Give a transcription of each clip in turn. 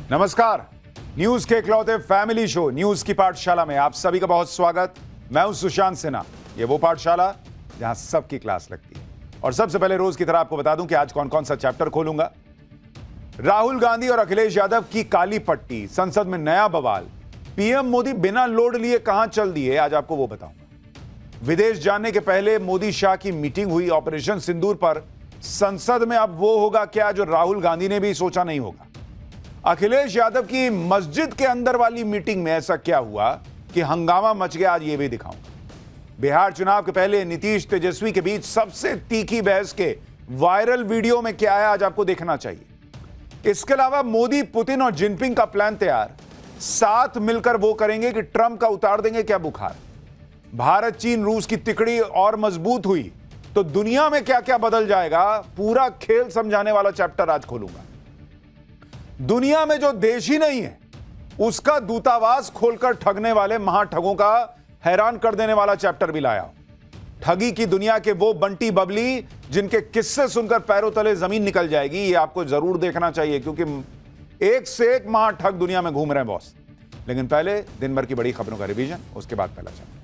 नमस्कार। न्यूज के इकलौते फैमिली शो न्यूज की पाठशाला में आप सभी का बहुत स्वागत। मैं हूं सुशांत सिन्हा। ये वो पाठशाला जहां सबकी क्लास लगती है। और सबसे पहले रोज की तरह आपको बता दूं कि आज कौन कौन सा चैप्टर खोलूंगा। राहुल गांधी और अखिलेश यादव की काली पट्टी, संसद में नया बवाल, पीएम मोदी बिना लोड लिए कहां चल दिए, आज आपको वो बताऊंगा। विदेश जाने के पहले मोदी शाह की मीटिंग हुई ऑपरेशन सिंदूर पर। संसद में अब वो होगा क्या जो राहुल गांधी ने भी सोचा नहीं होगा। अखिलेश यादव की मस्जिद के अंदर वाली मीटिंग में ऐसा क्या हुआ कि हंगामा मच गया, आज ये भी दिखाऊंगा। बिहार चुनाव के पहले नीतीश तेजस्वी के बीच सबसे तीखी बहस के वायरल वीडियो में क्या है, आज आपको देखना चाहिए। इसके अलावा मोदी, पुतिन और जिनपिंग का प्लान तैयार, साथ मिलकर वो करेंगे कि ट्रंप का उतार देंगे क्या बुखार। भारत चीन रूस की तिकड़ी और मजबूत हुई तो दुनिया में क्या क्या बदल जाएगा, पूरा खेल समझाने वाला चैप्टर आज खोलूंगा। दुनिया में जो देश ही नहीं है उसका दूतावास खोलकर ठगने वाले महाठगों का हैरान कर देने वाला चैप्टर भी लाया। ठगी की दुनिया के वो बंटी बबली जिनके किस्से सुनकर पैरों तले जमीन निकल जाएगी, ये आपको जरूर देखना चाहिए क्योंकि एक से एक महाठग दुनिया में घूम रहे हैं बॉस। लेकिन पहले दिन भर की बड़ी खबरों का रिवीजन, उसके बाद पहला चैप्टर।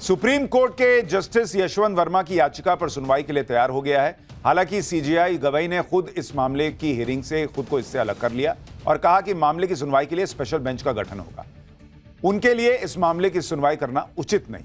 सुप्रीम कोर्ट के जस्टिस यशवंत वर्मा की याचिका पर सुनवाई के लिए तैयार हो गया है। हालांकि सीजेआई गवाई ने खुद इस मामले की हियरिंग से खुद को इससे अलग कर लिया और कहा कि मामले की सुनवाई के लिए स्पेशल बेंच का गठन होगा। उनके लिए इस मामले की सुनवाई करना उचित नहीं।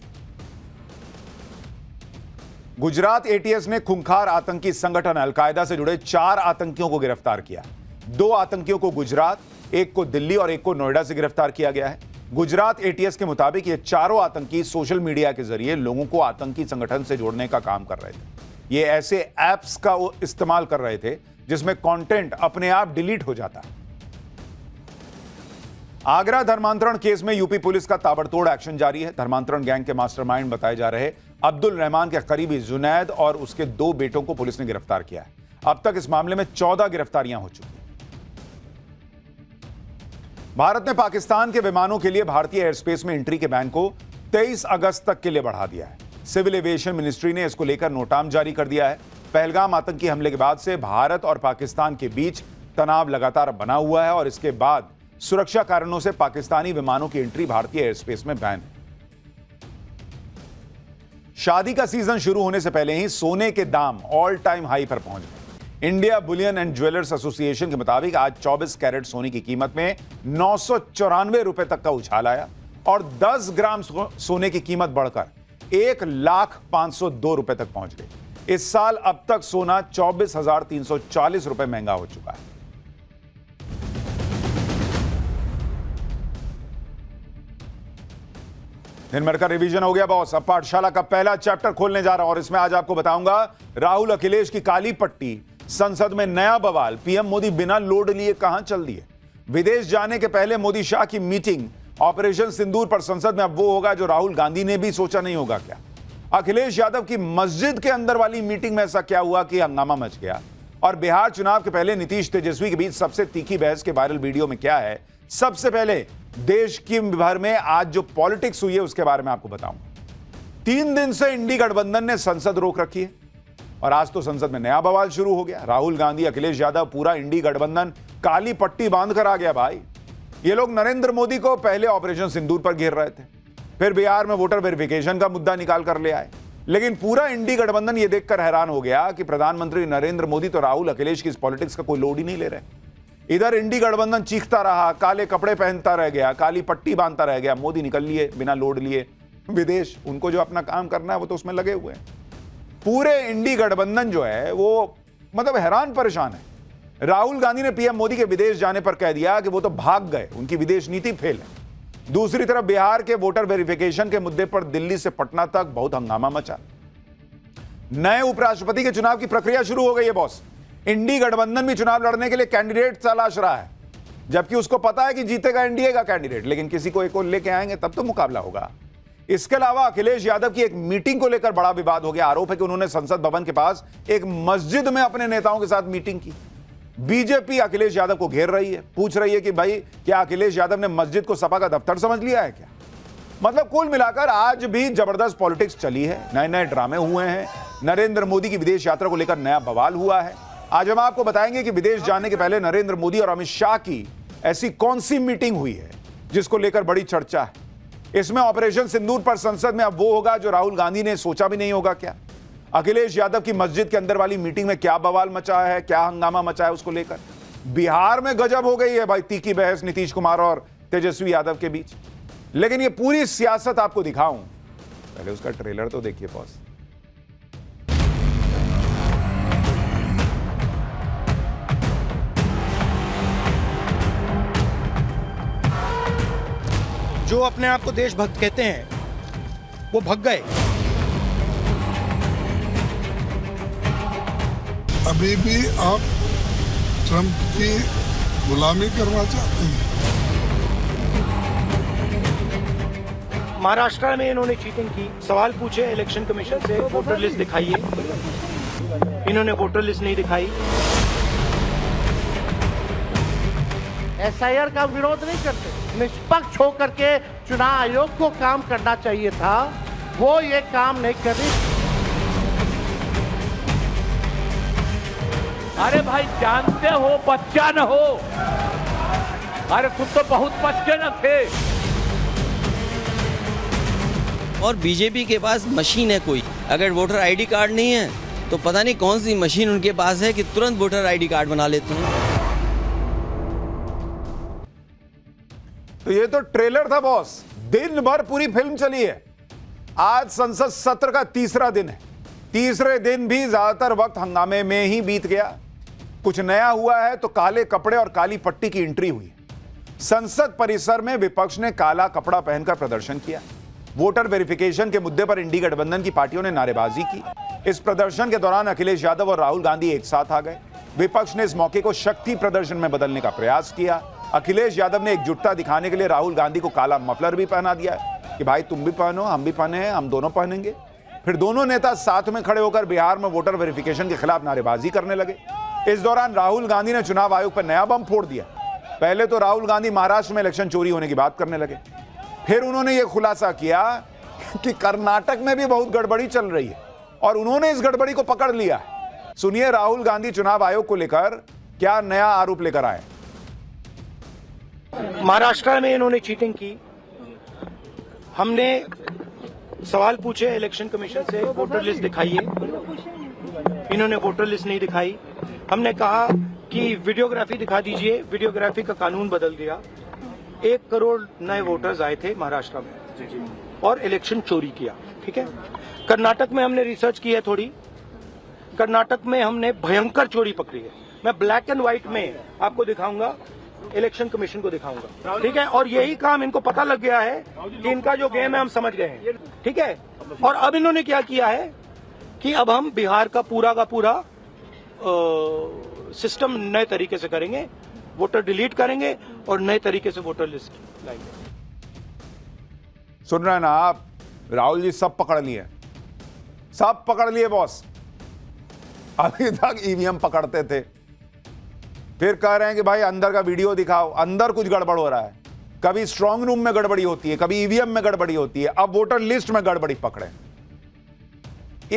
गुजरात एटीएस ने खूंखार आतंकी संगठन अलकायदा से जुड़े 4 आतंकियों को गिरफ्तार किया। 2 आतंकियों को गुजरात, 1 को दिल्ली और 1 को नोएडा से गिरफ्तार किया गया है। गुजरात एटीएस के मुताबिक ये चारों आतंकी सोशल मीडिया के जरिए लोगों को आतंकी संगठन से जोड़ने का काम कर रहे थे। ये ऐसे ऐप्स का इस्तेमाल कर रहे थे जिसमें कंटेंट अपने आप डिलीट हो जाता है। आगरा धर्मांतरण केस में यूपी पुलिस का ताबड़तोड़ एक्शन जारी है। धर्मांतरण गैंग के मास्टरमाइंड बताए जा रहे अब्दुल रहमान के करीबी जुनैद और उसके 2 बेटों को पुलिस ने गिरफ्तार किया है। अब तक इस मामले में 14 गिरफ्तारियां हो चुकी हैं। भारत ने पाकिस्तान के विमानों के लिए भारतीय एयरस्पेस में एंट्री के बैन को 23 अगस्त तक के लिए बढ़ा दिया है। सिविल एविएशन मिनिस्ट्री ने इसको लेकर नोटाम जारी कर दिया है। पहलगाम आतंकी हमले के बाद से भारत और पाकिस्तान के बीच तनाव लगातार बना हुआ है और इसके बाद सुरक्षा कारणों से पाकिस्तानी विमानों की एंट्री भारतीय एयरस्पेस में बैन है। शादी का सीजन शुरू होने से पहले ही सोने के दाम ऑल टाइम हाई पर पहुंच गए। India Boolean and jewellers association के मुताबिक आज 24 कैरेट सोने की कीमत में 994 रुपए तक का उछाल आया और 10 ग्राम सोने की कीमत बढ़कर 1,0502 रुपए तक पहुंच गई। इस साल अब तक सोना 24,340 रुपए महंगा हो चुका है। दिन भर का रिवीजन हो गया बॉस। अब पाठशाला का पहला चैप्टर खोलने जा रहा हूं और इसमें आज आपको बताऊंगा राहुल अखिलेश की काली पट्टी, संसद में नया बवाल, पीएम मोदी बिना लोड लिए कहां चल दिए। विदेश जाने के पहले मोदी शाह की मीटिंग, ऑपरेशन सिंदूर पर संसद में अब वो होगा जो राहुल गांधी ने भी सोचा नहीं होगा क्या। अखिलेश यादव की मस्जिद के अंदर वाली मीटिंग में ऐसा क्या हुआ कि हंगामा मच गया। और बिहार चुनाव के पहले नीतीश तेजस्वी के बीच सबसे तीखी बहस के वायरल वीडियो में क्या है। सबसे पहले देश की भर में आज जो पॉलिटिक्स हुई है उसके बारे में आपको बताऊंगा। 3 दिन से इंडी गठबंधन ने संसद रोक रखी है और आज तो संसद में नया बवाल शुरू हो गया। राहुल गांधी, अखिलेश यादव, पूरा इंडी गठबंधन काली पट्टी बांध कर आ गया भाई। ये लोग नरेंद्र मोदी को पहले ऑपरेशन सिंदूर पर घेर रहे थे, फिर बिहार में वोटर वेरिफिकेशन का मुद्दा निकाल कर ले आए। लेकिन पूरा इंडी गठबंधन ये देखकर हैरान हो गया कि प्रधानमंत्री नरेंद्र मोदी तो राहुल अखिलेश की इस पॉलिटिक्स का कोई लोड ही नहीं ले रहे। इधर इंडी गठबंधन चीखता रहा, काले कपड़े पहनता रह गया, काली पट्टी बांधता रह गया। मोदी निकल लिए बिना लोड लिए विदेश। उनको जो अपना काम करना है वो तो उसमें लगे हुए हैं। पूरे इंडी गठबंधन जो है वो मतलब हैरान परेशान है। राहुल गांधी ने पीएम मोदी के विदेश जाने पर कह दिया कि वो तो भाग गए, उनकी विदेश नीति फेल है। दूसरी तरफ बिहार के वोटर वेरिफिकेशन के मुद्दे पर दिल्ली से पटना तक बहुत हंगामा मचा। नए उपराष्ट्रपति के चुनाव की प्रक्रिया शुरू हो गई है बॉस। इंडी गठबंधन भी चुनाव लड़ने के लिए कैंडिडेट तलाश रहा है, जबकि उसको पता है कि जीतेगा एनडीए का कैंडिडेट, लेकिन किसी को एक और लेके आएंगे तब तो मुकाबला होगा। इसके अलावा अखिलेश यादव की एक मीटिंग को लेकर बड़ा विवाद हो गया। आरोप है कि उन्होंने संसद भवन के पास एक मस्जिद में अपने नेताओं के साथ मीटिंग की। बीजेपी अखिलेश यादव को घेर रही है, पूछ रही है कि भाई क्या अखिलेश यादव ने मस्जिद को सपा का दफ्तर समझ लिया है क्या। मतलब कुल मिलाकर आज भी जबरदस्त पॉलिटिक्स चली है, नए नए ड्रामे हुए हैं। नरेंद्र मोदी की विदेश यात्रा को लेकर नया बवाल हुआ है। आज हम आपको बताएंगे कि विदेश जाने के पहले नरेंद्र मोदी और अमित शाह की ऐसी कौन सी मीटिंग हुई है जिसको लेकर बड़ी चर्चा है। इसमें ऑपरेशन सिंदूर पर संसद में अब वो होगा जो राहुल गांधी ने सोचा भी नहीं होगा क्या? अखिलेश यादव की मस्जिद के अंदर वाली मीटिंग में क्या बवाल मचा है, क्या हंगामा मचा है उसको लेकर। बिहार में गजब हो गई है भाई, तीखी बहस नीतीश कुमार और तेजस्वी यादव के बीच। लेकिन ये पूरी सियासत आपको दिखाऊं, पहले उसका ट्रेलर तो देखिए बॉस। जो अपने आप को देशभक्त कहते हैं वो भग गए। अभी भी आप ट्रंप की गुलामी करना चाहते हैं। महाराष्ट्र में इन्होंने चीटिंग की, सवाल पूछे इलेक्शन कमीशन से, वोटर लिस्ट दिखाइए, इन्होंने वोटर लिस्ट नहीं दिखाई। एसआईआर का विरोध नहीं करते, निष्पक्ष होकर के चुनाव आयोग को काम करना चाहिए था, वो ये काम नहीं कर रही। अरे भाई जानते हो बच्चा न हो, अरे तुम तो बहुत बच्चे न थे। और बीजेपी के पास मशीन है कोई, अगर वोटर आईडी कार्ड नहीं है तो पता नहीं कौन सी मशीन उनके पास है कि तुरंत वोटर आईडी कार्ड बना लेते हैं। तो ये तो ट्रेलर था बॉस, दिन भर पूरी फिल्म चली है। आज संसद सत्र का तीसरा दिन है। तीसरे दिन भी ज्यादातर वक्त हंगामे में ही बीत गया। कुछ नया हुआ है तो काले कपड़े और काली पट्टी की एंट्री हुई। संसद परिसर में विपक्ष ने काला कपड़ा पहनकर प्रदर्शन किया। वोटर वेरिफिकेशन के मुद्दे पर इंडी गठबंधन की पार्टियों ने नारेबाजी की। इस प्रदर्शन के दौरान अखिलेश यादव और राहुल गांधी एक साथ आ गए। विपक्ष ने इस मौके को शक्ति प्रदर्शन में बदलने का प्रयास किया। अखिलेश यादव ने एकजुटता दिखाने के लिए राहुल गांधी को काला मफलर भी पहना दिया कि भाई तुम भी पहनो, हम भी पहने हैं, हम दोनों पहनेंगे। फिर दोनों नेता साथ में खड़े होकर बिहार में वोटर वेरिफिकेशन के खिलाफ नारेबाजी करने लगे। इस दौरान राहुल गांधी ने चुनाव आयोग पर नया बम फोड़ दिया। पहले तो राहुल गांधी महाराष्ट्र में इलेक्शन चोरी होने की बात करने लगे, फिर उन्होंने यह खुलासा किया कि कर्नाटक में भी बहुत गड़बड़ी चल रही है और उन्होंने इस गड़बड़ी को पकड़ लिया। सुनिए राहुल गांधी चुनाव आयोग को लेकर क्या नया आरोप लेकर आए। महाराष्ट्र में इन्होंने चीटिंग की, हमने सवाल पूछे इलेक्शन कमीशन से, वोटर लिस्ट दिखाइए, इन्होंने वोटर लिस्ट नहीं दिखाई। हमने कहा कि वीडियोग्राफी दिखा दीजिए, वीडियोग्राफी का कानून बदल दिया। 1 करोड़ नए वोटर्स आए थे महाराष्ट्र में और इलेक्शन चोरी किया। ठीक है, कर्नाटक में हमने रिसर्च की है थोड़ी, कर्नाटक में हमने भयंकर चोरी पकड़ी है। मैं ब्लैक एंड व्हाइट में आपको दिखाऊंगा, इलेक्शन कमीशन को दिखाऊंगा। ठीक है, और यही काम इनको पता लग गया है कि इनका जो गेम है हम समझ गए हैं। ठीक है, और अब इन्होंने क्या किया है कि अब हम बिहार का पूरा सिस्टम नए तरीके से करेंगे, वोटर डिलीट करेंगे और नए तरीके से वोटर लिस्ट लाएंगे। सुन रहे हैं ना आप, राहुल जी सब पकड़ लिए, सब पकड़ लिए बॉस। अभी तक ईवीएम पकड़ते थे, फिर कह रहे हैं कि भाई अंदर का वीडियो दिखाओ, अंदर कुछ गड़बड़ हो रहा है। कभी स्ट्रांग रूम में गड़बड़ी होती है, कभी ईवीएम में गड़बड़ी होती है, अब वोटर लिस्ट में गड़बड़ी पकड़े।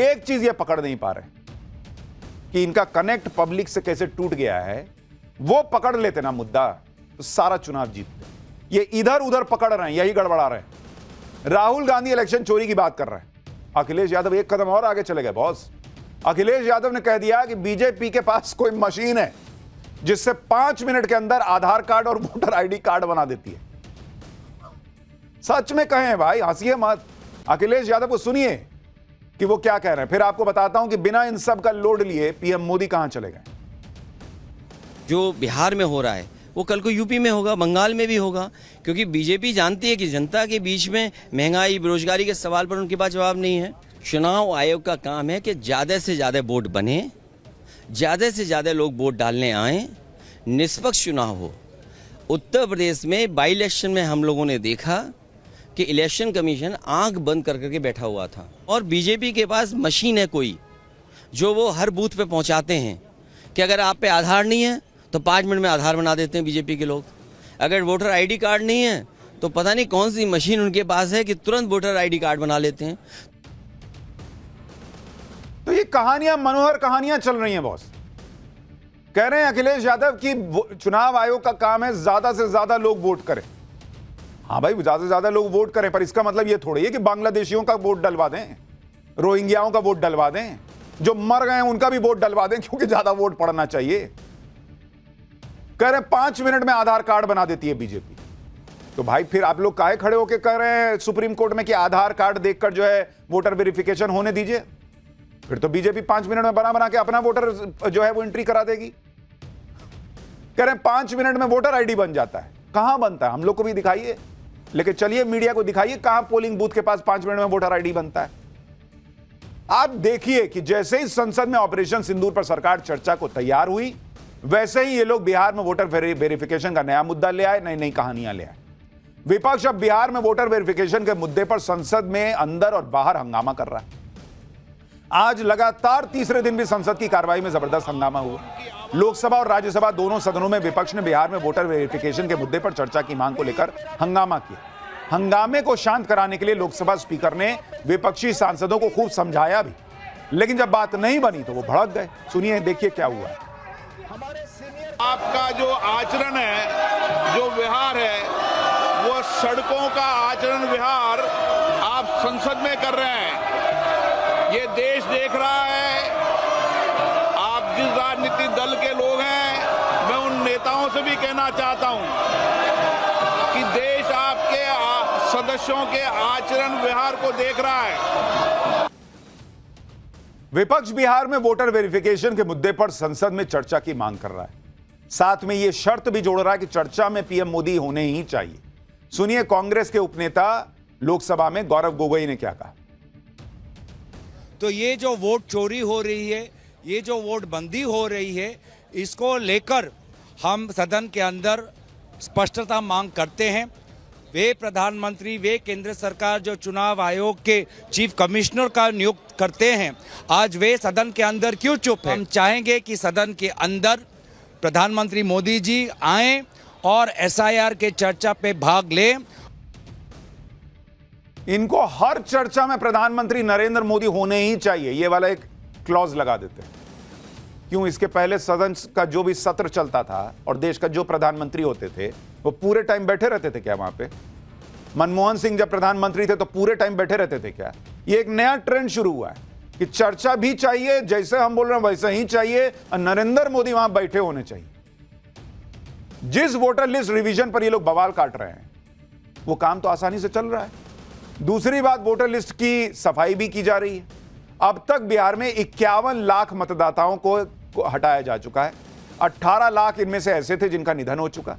एक चीज ये पकड़ नहीं पा रहे कि इनका कनेक्ट पब्लिक से कैसे टूट गया है। वो पकड़ लेते ना मुद्दा तो सारा चुनाव जीतते। ये इधर उधर पकड़ रहे हैं, यही गड़बड़ा रहे हैं। राहुल गांधी इलेक्शन चोरी की बात कर रहे हैं, अखिलेश यादव एक कदम और आगे चले गए बॉस। अखिलेश यादव ने कह दिया कि बीजेपी के पास कोई मशीन है जिससे 5 मिनट के अंदर आधार कार्ड और वोटर आईडी कार्ड बना देती है। सच में कहें भाई, हंसिए मत। अखिलेश यादव को सुनिए कि वो क्या कह रहे हैं, फिर आपको बताता हूं कि बिना इन सब का लोड लिए पीएम मोदी कहां चले गए। जो बिहार में हो रहा है वो कल को यूपी में होगा, बंगाल में भी होगा, क्योंकि बीजेपी जानती है कि जनता के बीच में महंगाई, बेरोजगारी के सवाल पर उनके पास जवाब नहीं है। चुनाव आयोग का काम है कि ज़्यादा से ज़्यादा वोट बने, ज़्यादा से ज़्यादा लोग वोट डालने आएँ, निष्पक्ष चुनाव हो। उत्तर प्रदेश में बाई इलेक्शन में हम लोगों ने देखा कि इलेक्शन कमीशन आंख बंद कर करके बैठा हुआ था और बीजेपी के पास मशीन है कोई जो वो हर बूथ पे पहुंचाते हैं कि अगर आप पे आधार नहीं है तो 5 मिनट में आधार बना देते हैं बीजेपी के लोग। अगर वोटर आईडी कार्ड नहीं है तो पता नहीं कौन सी मशीन उनके पास है कि तुरंत वोटर आईडी कार्ड बना लेते हैं। तो ये ये कहानियां, मनोहर कहानियां चल रही हैं बॉस। कह रहे हैं अखिलेश यादव कि चुनाव आयोग का काम है ज्यादा से ज्यादा लोग वोट करें। हाँ भाई, ज्यादा से ज्यादा लोग वोट करें, पर इसका मतलब ये थोड़ी है कि बांग्लादेशियों का वोट डलवा दें, रोहिंग्याओं का वोट डलवा दें, जो मर गए हैं उनका भी वोट डलवा दें क्योंकि ज्यादा वोट पड़ना चाहिए। कह रहे हैं 5 मिनट में आधार कार्ड बना देती है बीजेपी। तो भाई फिर आप लोग काहे खड़े होकर कह रहे हैं सुप्रीम कोर्ट में कि आधार कार्ड देखकर जो है वोटर वेरिफिकेशन होने दीजिए? फिर तो बीजेपी 5 मिनट में बना के अपना वोटर जो है वो एंट्री करा देगी। कह रहे हैं 5 मिनट में वोटर आईडी बन जाता है। कहां बनता है? हम लोग को भी दिखाइए, लेकिन चलिए मीडिया को दिखाइए कहां पोलिंग बूथ के पास 5 मिनट में वोटर आईडी बनता है। आप देखिए कि जैसे ही संसद में ऑपरेशन सिंदूर पर सरकार चर्चा को तैयार हुई, वैसे ही ये लोग बिहार में वोटर वेरिफिकेशन का नया मुद्दा ले आए, नई नई कहानियां ले आए। विपक्ष अब बिहार में वोटर वेरिफिकेशन के मुद्दे पर संसद में अंदर और बाहर हंगामा कर रहा है। आज लगातार तीसरे दिन भी संसद की कार्रवाई में जबरदस्त हंगामा हुआ। लोकसभा और राज्यसभा दोनों सदनों में विपक्ष ने बिहार में वोटर वेरिफिकेशन के मुद्दे पर चर्चा की मांग को लेकर हंगामा किया। हंगामे को शांत कराने के लिए लोकसभा स्पीकर ने विपक्षी सांसदों को खूब समझाया भी, लेकिन जब बात नहीं बनी तो वो भड़क गए। सुनिए, देखिए क्या हुआ। आपका जो आचरण है, जो व्यवहार है, वो सड़कों का आचरण व्यवहार आप संसद में कर रहे हैं। ये देश देख रहा है। आप जिस राजनीतिक दल के लोग हैं, मैं उन नेताओं से भी कहना चाहता हूं कि देश आपके सदस्यों के आचरण व्यवहार को देख रहा है। विपक्ष बिहार में वोटर वेरिफिकेशन के मुद्दे पर संसद में चर्चा की मांग कर रहा है। साथ में यह शर्त भी जोड़ रहा है कि चर्चा में पीएम मोदी होने ही चाहिए। सुनिए कांग्रेस के उपनेता लोकसभा में गौरव गोगोई ने क्या कहा। तो ये जो वोट चोरी हो रही है, ये जो वोट बंदी हो रही है, इसको लेकर हम सदन के अंदर स्पष्टता मांग करते हैं। वे प्रधानमंत्री, वे केंद्र सरकार जो चुनाव आयोग के चीफ कमिश्नर का नियुक्त करते हैं, आज वे सदन के अंदर क्यों चुप हैं? हम चाहेंगे कि सदन के अंदर प्रधानमंत्री मोदी जी आएं और एसआईआर के चर्चा पे भाग लें। इनको हर चर्चा में प्रधानमंत्री नरेंद्र मोदी होने ही चाहिए, ये वाला एक क्लॉज लगा देते हैं। क्यों? इसके पहले सदन का जो भी सत्र चलता था और देश का जो प्रधानमंत्री होते थे वो पूरे टाइम बैठे रहते थे क्या वहां पे? मनमोहन सिंह जब प्रधानमंत्री थे तो पूरे टाइम बैठे रहते थे क्या? ये एक नया ट्रेंड शुरू हुआ है कि चर्चा भी चाहिए, जैसे हम बोल रहे हैं वैसे ही चाहिए, और नरेंद्र मोदी वहां बैठे होने चाहिए। जिस वोटर लिस्ट रिवीजन पर ये लोग बवाल काट रहे हैं वो काम तो आसानी से चल रहा है। दूसरी बात, वोटर लिस्ट की सफाई भी की जा रही है। अब तक बिहार में 51 लाख मतदाताओं को हटाया जा चुका है। 18 लाख इनमें से ऐसे थे जिनका निधन हो चुका।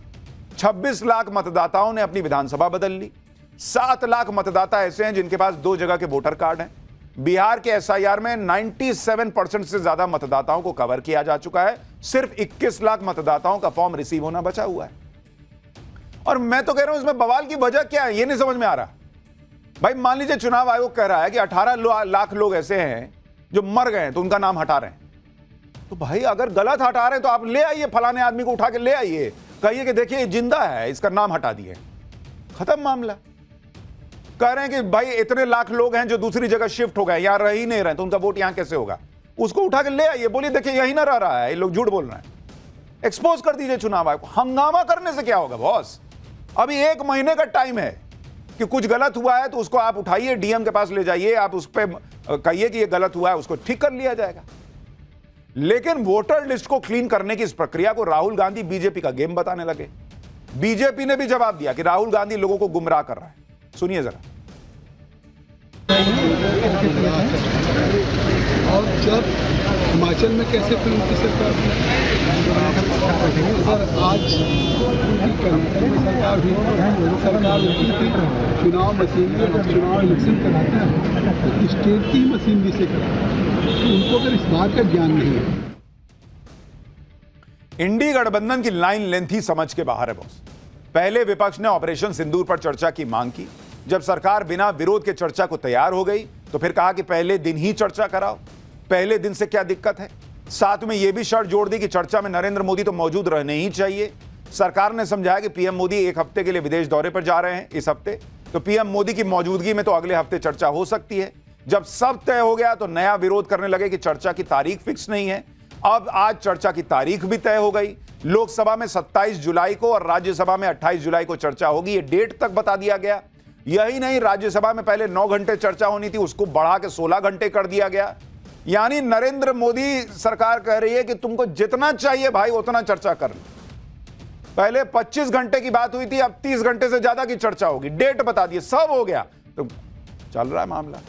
26 लाख मतदाताओं ने अपनी विधानसभा बदल ली। 7 लाख मतदाता ऐसे हैं जिनके पास 2 जगह के वोटर कार्ड हैं। बिहार के एसआईआर में 97% से ज्यादा मतदाताओं को कवर किया जा चुका है। सिर्फ 21 लाख मतदाताओं का फॉर्म रिसीव होना बचा हुआ है। और मैं तो कह रहा हूं इसमें बवाल की वजह क्या है ये नहीं समझ में आ रहा। भाई मान लीजिए चुनाव आयोग कह रहा है कि 18 लाख लोग ऐसे हैं जो मर गए हैं तो उनका नाम हटा रहे हैं। तो भाई अगर गलत हटा रहे हैं तो आप ले आइए, फलाने आदमी को उठा के ले आइए, कहिए कि देखिए ये जिंदा है, इसका नाम हटा दिए, खत्म मामला। कह रहे हैं कि भाई इतने लाख लोग हैं जो दूसरी जगह शिफ्ट हो गए, यहां रह ही नहीं रहे तो उनका वोट यहां कैसे होगा? उसको उठा के ले आइए, बोलिए देखिए यही ना रह रहा है, ये लोग झूठ बोल रहे हैं। एक्सपोज कर दीजिए चुनाव आयोग को। हंगामा करने से क्या होगा बॉस? अभी 1 महीने का टाइम है कि कुछ गलत हुआ है तो उसको आप उठाइए, डीएम के पास ले जाइए, आप उस पर कहिए कि ये गलत हुआ है, उसको ठीक कर लिया जाएगा। लेकिन वोटर लिस्ट को क्लीन करने की इस प्रक्रिया को राहुल गांधी बीजेपी का गेम बताने लगे। बीजेपी ने भी जवाब दिया कि राहुल गांधी लोगों को गुमराह कर रहा है। सुनिए जरा। और जब हिमाचल में कैसे फिल्म की सरकार और आज कर्नाटक में सरकार हुई, सरकार होती थी, चुनाव मशीन में चुनाव इलेक्शन कराते हैं तो स्टेट की मशीनरी से कराते हैं। उनको अगर इस बात का ज्ञान नहीं है। इंडी गठबंधन की लाइन लेंथ ही समझ के बाहर है बॉस। पहले विपक्ष ने ऑपरेशन सिंदूर पर चर्चा की मांग की। जब सरकार बिना विरोध के चर्चा को तैयार हो गई तो फिर कहा कि पहले दिन ही चर्चा कराओ। पहले दिन से क्या दिक्कत है? साथ में यह भी शर्त जोड़ दी कि चर्चा में नरेंद्र मोदी तो मौजूद रहने ही चाहिए। सरकार ने समझाया कि पीएम मोदी 1 हफ्ते के लिए विदेश दौरे पर जा रहे हैं इस हफ्ते, तो पीएम मोदी की मौजूदगी में तो अगले हफ्ते चर्चा हो सकती है। जब सब तय हो गया तो नया विरोध करने लगे कि चर्चा की तारीख फिक्स नहीं है। अब आज चर्चा की तारीख भी तय हो गई। लोकसभा में 27 जुलाई को और राज्यसभा में 28 जुलाई को चर्चा होगी, ये डेट तक बता दिया गया। यही नहीं, राज्यसभा में पहले 9 घंटे चर्चा होनी थी, उसको बढ़ा के 16 घंटे कर दिया गया। यानी नरेंद्र मोदी सरकार कह रही है कि तुमको जितना चाहिए भाई उतना चर्चा कर लो। पहले 25 घंटे की बात हुई थी, अब 30 घंटे से ज्यादा की चर्चा होगी। डेट बता दिए, सब हो गया, तो चल रहा है मामला।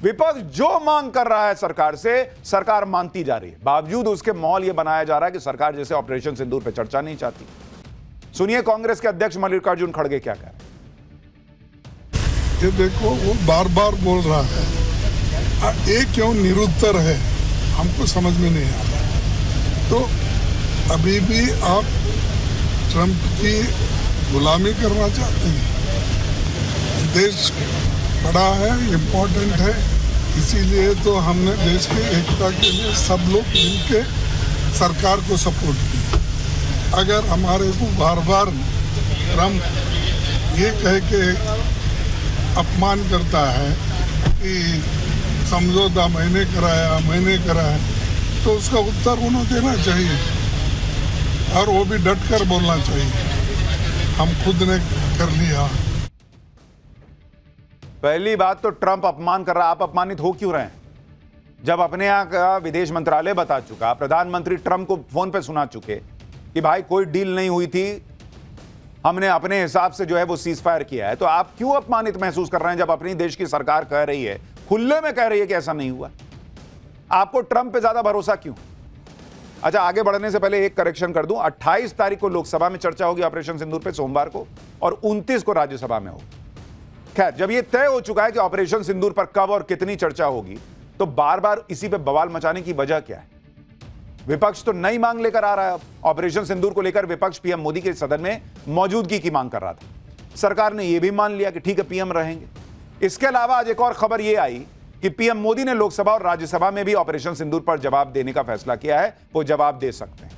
विपक्ष जो मांग कर रहा है सरकार से, सरकार मानती जा रही है। बावजूद उसके माहौल यह बनाया जा रहा है कि सरकार जैसे ऑपरेशन सिंदूर पर चर्चा नहीं चाहती। सुनिए कांग्रेस के अध्यक्ष मल्लिकार्जुन खड़गे क्या कह रहे हैं। ये देखो, वो बार बार बोल रहा है, ये क्यों निरुत्तर है, हमको समझ में नहीं आ रहा। तो अभी भी आप ट्रंप की गुलामी करना चाहते हैं। देश बड़ा है, इम्पोर्टेंट है, इसीलिए तो हमने देश की एकता के लिए सब लोग मिलकर सरकार को सपोर्ट किया। अगर हमारे को बार बार ट्रंप ये कह के अपमान करता है कि समझौता मैंने कराया, तो उसका उत्तर उन्हें देना चाहिए और वो भी डट कर बोलना चाहिए, हम खुद ने कर लिया। पहली बात तो ट्रंप अपमान कर रहा, आप अपमानित हो क्यों रहे हैं? जब अपने यहां का विदेश मंत्रालय बता चुका, प्रधानमंत्री ट्रंप को फोन पे सुना चुके कि भाई कोई डील नहीं हुई थी, हमने अपने हिसाब से जो है वो सीज फायर किया है, तो आप क्यों अपमानित महसूस कर रहे हैं जब अपनी देश की सरकार कह रही है, खुले में कह रही है कि ऐसा नहीं हुआ? आपको ट्रंप पे ज्यादा भरोसा क्यों? अच्छा, आगे बढ़ने से पहले एक करेक्शन कर दूं, 28 तारीख को लोकसभा में चर्चा होगी ऑपरेशन सिंदूर पे, सोमवार को, और 29 को राज्यसभा में होगी। खैर, जब यह तय हो चुका है कि ऑपरेशन सिंदूर पर कब और कितनी चर्चा होगी, तो बार बार इसी पे बवाल मचाने की वजह क्या है? विपक्ष तो नई मांग लेकर आ रहा है। अब ऑपरेशन सिंदूर को लेकर विपक्ष पीएम मोदी के सदन में मौजूदगी की मांग कर रहा था। सरकार ने यह भी मान लिया कि ठीक है, पीएम रहेंगे। इसके अलावा आज एक और खबर यह आई कि पीएम मोदी ने लोकसभा और राज्यसभा में भी ऑपरेशन सिंदूर पर जवाब देने का फैसला किया है, वो जवाब दे सकते हैं।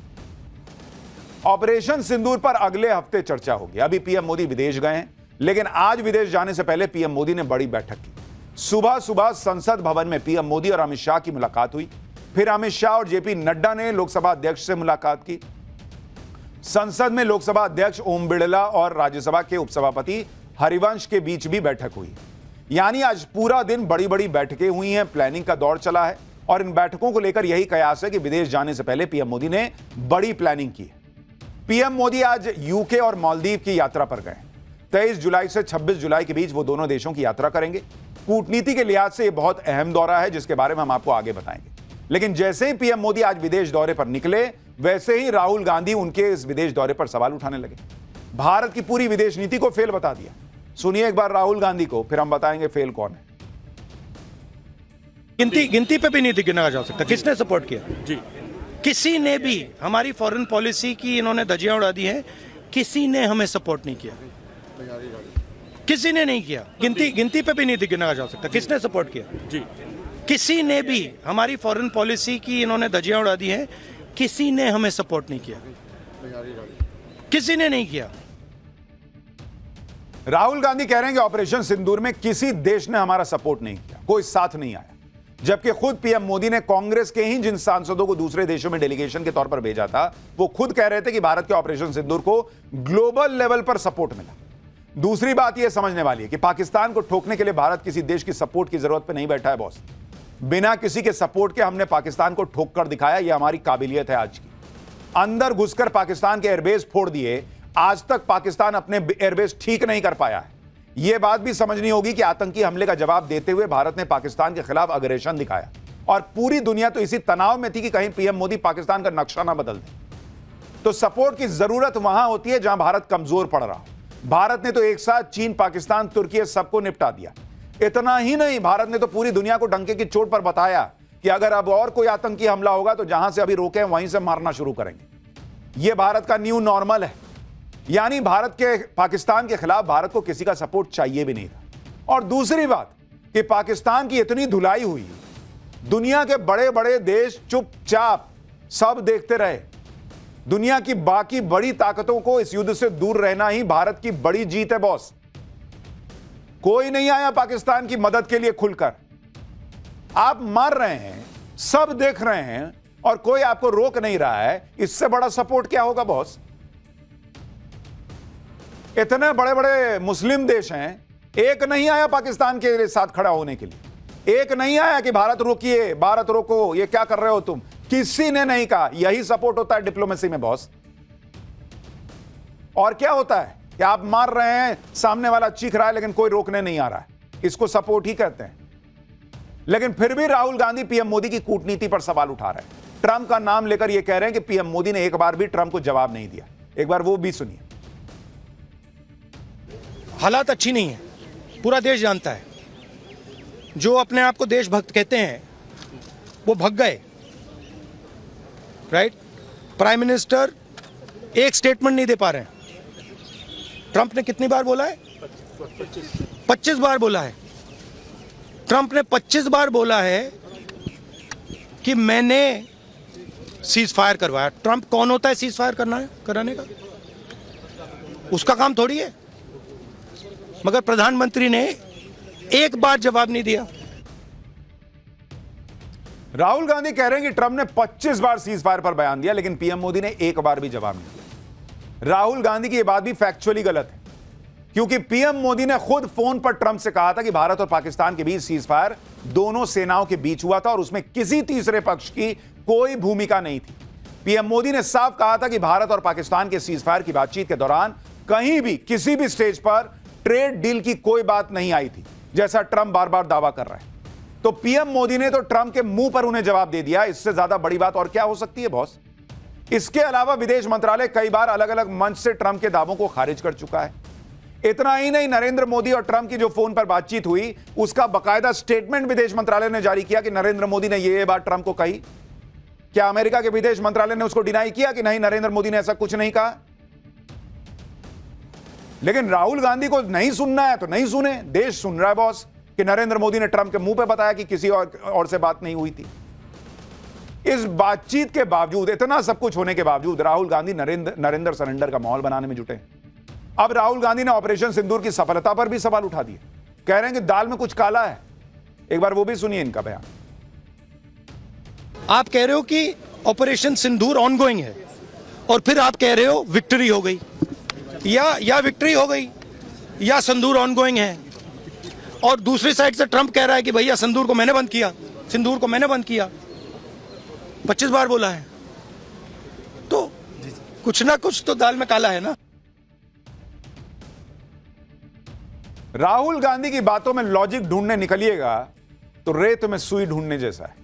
ऑपरेशन सिंदूर पर अगले हफ्ते चर्चा होगी। अभी पीएम मोदी विदेश गए हैं, लेकिन आज विदेश जाने से पहले पीएम मोदी ने बड़ी बैठक की। सुबह सुबह संसद भवन में पीएम मोदी और अमित शाह की मुलाकात हुई। फिर अमित शाह और जेपी नड्डा ने लोकसभा अध्यक्ष से मुलाकात की। संसद में लोकसभा अध्यक्ष ओम बिड़ला और राज्यसभा के उपसभापति हरिवंश के बीच भी बैठक हुई। यानी आज पूरा दिन बड़ी बड़ी बैठकें हुई हैं, प्लानिंग का दौर चला है, और इन बैठकों को लेकर यही कयास है कि विदेश जाने से पहले पीएम मोदी ने बड़ी प्लानिंग की है। पीएम मोदी आज यूके और मालदीव की यात्रा पर गए। 23 जुलाई से 26 जुलाई के बीच वो दोनों देशों की यात्रा करेंगे। कूटनीति के लिहाज से यह बहुत अहम दौरा है, जिसके बारे में हम आपको आगे बताएंगे। लेकिन जैसे ही पीएम मोदी आज विदेश दौरे पर निकले, वैसे ही राहुल गांधी उनके इस विदेश दौरे पर सवाल उठाने लगे। भारत की पूरी विदेश नीति को फेल बता दिया। सुनिए एक बार राहुल गांधी को, फिर हम बताएंगे फेल कौन है। गिनती पे भी नहीं गिना जा सकता। किसने सपोर्ट किया? जी, किसी ने भी। हमारी फॉरेन पॉलिसी की इन्होंने धज्जियां उड़ा दी हैं। किसी ने हमें सपोर्ट नहीं किया, किसी ने नहीं किया। गिनती पे भी नहीं गिना जा सकता। किसने सपोर्ट किया? जी, किसी ने भी। हमारी फॉरेन पॉलिसी की इन्होंने धज्जियां उड़ा दी हैं। किसी ने हमें सपोर्ट नहीं किया, किसी ने नहीं किया। राहुल गांधी कह रहे हैं कि ऑपरेशन सिंदूर में किसी देश ने हमारा सपोर्ट नहीं किया, कोई साथ नहीं आया। जबकि खुद पीएम मोदी ने कांग्रेस के ही जिन सांसदों को दूसरे देशों में डेलीगेशन के तौर पर भेजा था, वो खुद कह रहे थे कि भारत के ऑपरेशन सिंदूर को ग्लोबल लेवल पर सपोर्ट मिला। दूसरी बात यह समझने वाली है कि पाकिस्तान को ठोकने के लिए भारत किसी देश की सपोर्ट की जरूरत पर नहीं बैठा है बॉस। बिना किसी के सपोर्ट के हमने पाकिस्तान को ठोक कर दिखाया, यह हमारी काबिलियत है आज की। अंदर घुसकर पाकिस्तान के एयरबेस फोड़ दिए। आज तक पाकिस्तान अपने एयरबेस ठीक नहीं कर पाया है। यह बात भी समझनी होगी कि आतंकी हमले का जवाब देते हुए भारत ने पाकिस्तान के खिलाफ अग्रेशन दिखाया, और पूरी दुनिया तो इसी तनाव में थी कि कहीं पीएम मोदी पाकिस्तान का नक्शा ना बदल दे। तो सपोर्ट की जरूरत वहां होती है जहां भारत कमजोर पड़ रहा हो। भारत ने तो एक साथ चीन, पाकिस्तान, तुर्की सबको निपटा दिया। इतना ही नहीं, भारत ने तो पूरी दुनिया को डंके की चोट पर बताया कि अगर अब और कोई आतंकी हमला होगा तो जहां से अभी रोके हैं वहीं से मारना शुरू करेंगे। यह भारत का न्यू नॉर्मल है। यानी भारत के पाकिस्तान के खिलाफ भारत को किसी का सपोर्ट चाहिए भी नहीं था। और दूसरी बात कि पाकिस्तान की इतनी धुलाई हुई, दुनिया के बड़े बड़े देश चुपचाप सब देखते रहे। दुनिया की बाकी बड़ी ताकतों को इस युद्ध से दूर रहना ही भारत की बड़ी जीत है बॉस। कोई नहीं आया पाकिस्तान की मदद के लिए खुलकर। आप मार रहे हैं, सब देख रहे हैं और कोई आपको रोक नहीं रहा है। इससे बड़ा सपोर्ट क्या होगा बॉस? इतने बड़े बड़े मुस्लिम देश हैं, एक नहीं आया पाकिस्तान के साथ खड़ा होने के लिए, एक नहीं आया कि भारत रोकिए, भारत रोको, ये क्या कर रहे हो तुम, किसी ने नहीं कहा। यही सपोर्ट होता है डिप्लोमेसी में बॉस। और क्या होता है कि आप मार रहे हैं, सामने वाला चीख रहा है लेकिन कोई रोकने नहीं आ रहा है, इसको सपोर्ट ही कहते हैं। लेकिन फिर भी राहुल गांधी पीएम मोदी की कूटनीति पर सवाल उठा रहे हैं, ट्रंप का नाम लेकर यह कह रहे हैं कि पीएम मोदी ने एक बार भी ट्रंप को जवाब नहीं दिया। एक बार वो भी सुनिए। हालात अच्छी नहीं है, पूरा देश जानता है। जो अपने आप को देशभक्त कहते हैं वो भग गए, राइट? प्राइम मिनिस्टर एक स्टेटमेंट नहीं दे पा रहे हैं। ट्रंप ने कितनी बार बोला है? 25 बार बोला है। ट्रंप ने 25 बार बोला है कि मैंने सीज फायर करवाया। ट्रंप कौन होता है सीज फायर कराने का? उसका काम थोड़ी है। मगर प्रधानमंत्री ने एक बार जवाब नहीं दिया। राहुल गांधी कह रहे हैं कि ट्रंप ने 25 बार सीज फायर पर बयान दिया लेकिन पीएम मोदी ने एक बार भी जवाब नहीं दिया। राहुल गांधी की यह बात भी फैक्चुअली गलत है, क्योंकि पीएम मोदी ने खुद फोन पर ट्रंप से कहा था कि भारत और पाकिस्तान के बीच सीज फायर दोनों सेनाओं के बीच हुआ था और उसमें किसी तीसरे पक्ष की कोई भूमिका नहीं थी। पीएम मोदी ने साफ कहा था कि भारत और पाकिस्तान के सीज फायर की बातचीत के दौरान कहीं भी किसी भी स्टेज पर ट्रेड डील की कोई बात नहीं आई थी, जैसा ट्रंप बार बार दावा कर रहे हैं। तो पीएम मोदी ने तो ट्रंप के मुंह पर उन्हें जवाब दे दिया। इससे ज्यादा बड़ी बात और क्या हो सकती है बॉस? इसके अलावा विदेश मंत्रालय कई बार अलग अलग मंच से ट्रंप के दावों को खारिज कर चुका है। इतना ही नहीं, नरेंद्र मोदी और ट्रंप की जो फोन पर बातचीत हुई उसका बकायदा स्टेटमेंट विदेश मंत्रालय ने जारी किया कि नरेंद्र मोदी ने ये बात ट्रंप को कही। क्या अमेरिका के विदेश मंत्रालय ने उसको डिनाई किया कि नहीं, नरेंद्र मोदी ने ऐसा कुछ नहीं कहा? लेकिन राहुल गांधी को नहीं सुनना है तो नहीं सुने, देश सुन रहा है बॉस कि नरेंद्र मोदी ने ट्रंप के मुंह पे बताया कि किसी और से बात नहीं हुई थी। इस बातचीत के बावजूद, इतना सब कुछ होने के बावजूद राहुल गांधी नरेंद्र सरेंडर का माहौल बनाने में जुटे। अब राहुल गांधी ने ऑपरेशन सिंदूर की सफलता पर भी सवाल उठा दिए। कह रहे हैं कि दाल में कुछ काला है। एक बार वो भी सुनिए इनका बयान। आप कह रहे हो कि ऑपरेशन सिंदूर ऑनगोइंग है और फिर आप कह रहे हो विक्ट्री हो गई, या विक्ट्री हो गई या सिंदूर ऑनगोइंग है। और दूसरी साइड से ट्रंप कह रहा है कि भैया सिंदूर को मैंने बंद किया, सिंदूर को मैंने बंद किया। 25 बार बोला है तो कुछ ना कुछ तो दाल में काला है ना। राहुल गांधी की बातों में लॉजिक ढूंढने निकलिएगा तो रेत में सुई ढूंढने जैसा है।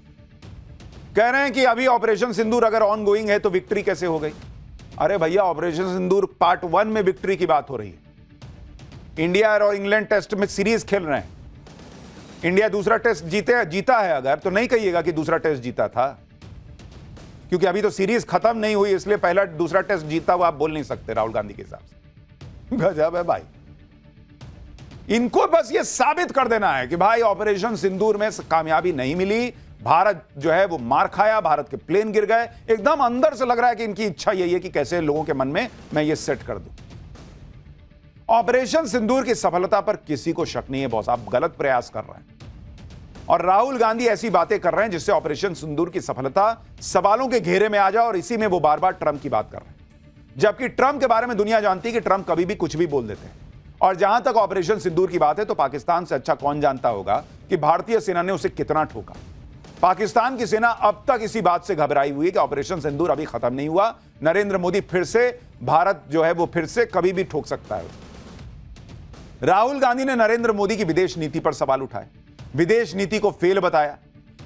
कह रहे हैं कि अभी ऑपरेशन सिंदूर अगर ऑन गोइंग है तो विक्ट्री कैसे हो गई? अरे भैया, ऑपरेशन सिंदूर पार्ट 1 में विक्ट्री की बात हो रही है। इंडिया और इंग्लैंड टेस्ट में सीरीज खेल रहे हैं। इंडिया दूसरा टेस्ट जीता है अगर, तो नहीं कहिएगा कि दूसरा टेस्ट जीता था, क्योंकि अभी तो सीरीज खत्म नहीं हुई, इसलिए पहला दूसरा टेस्ट जीता हुआ आप बोल नहीं सकते राहुल गांधी के हिसाब से। गजब है भाई। इनको बस ये साबित कर देना है कि भाई ऑपरेशन सिंदूर में कामयाबी नहीं मिली, भारत जो है वो मार खाया, भारत के प्लेन गिर गए। एकदम अंदर से लग रहा है कि इनकी इच्छा यही है कि कैसे लोगों के मन में मैं ये सेट कर दूं। ऑपरेशन सिंदूर की सफलता पर किसी को शक नहीं है बॉस, आप गलत प्रयास कर रहे हैं। और राहुल गांधी ऐसी बातें कर रहे हैं जिससे ऑपरेशन सिंदूर की सफलता सवालों के घेरे में आ जाए, और इसी में वो बार बार ट्रंप की बात कर रहे हैं। जबकि ट्रंप के बारे में दुनिया जानती है कि ट्रंप कभी भी कुछ भी बोल देते हैं। और जहां तक ऑपरेशन सिंदूर की बात है तो पाकिस्तान से अच्छा कौन जानता होगा कि भारतीय सेना ने उसे कितना ठोका। पाकिस्तान की सेना अब तक इसी बात से घबराई हुई है कि ऑपरेशन सिंदूर अभी खत्म नहीं हुआ, नरेंद्र मोदी फिर से, भारत जो है वो फिर से कभी भी ठोक सकता है। राहुल गांधी ने नरेंद्र मोदी की विदेश नीति पर सवाल उठाए, विदेश नीति को फेल बताया।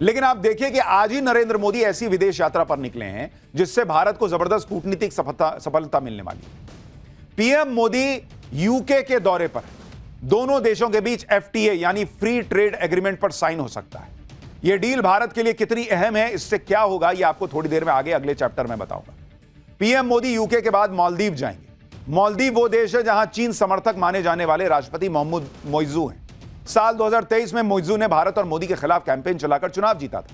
लेकिन आप देखिए कि आज ही नरेंद्र मोदी ऐसी विदेश यात्रा पर निकले हैं जिससे भारत को जबरदस्त कूटनीतिक सफलता मिलने वाली है। पीएम मोदी यूके के दौरे पर दोनों देशों के बीच एफटीए यानी फ्री ट्रेड एग्रीमेंट पर साइन हो सकता है। यह डील भारत के लिए कितनी अहम है, इससे क्या होगा, यह आपको थोड़ी देर में आगे अगले चैप्टर में बताऊंगा। पीएम मोदी यूके के बाद मालदीव जाएंगे। मालदीव वो देश है जहां चीन समर्थक माने जाने वाले राष्ट्रपति मोहम्मद मोइजू हैं। साल 2023 में मोइजू ने भारत और मोदी के खिलाफ कैंपेन चलाकर चुनाव जीता था।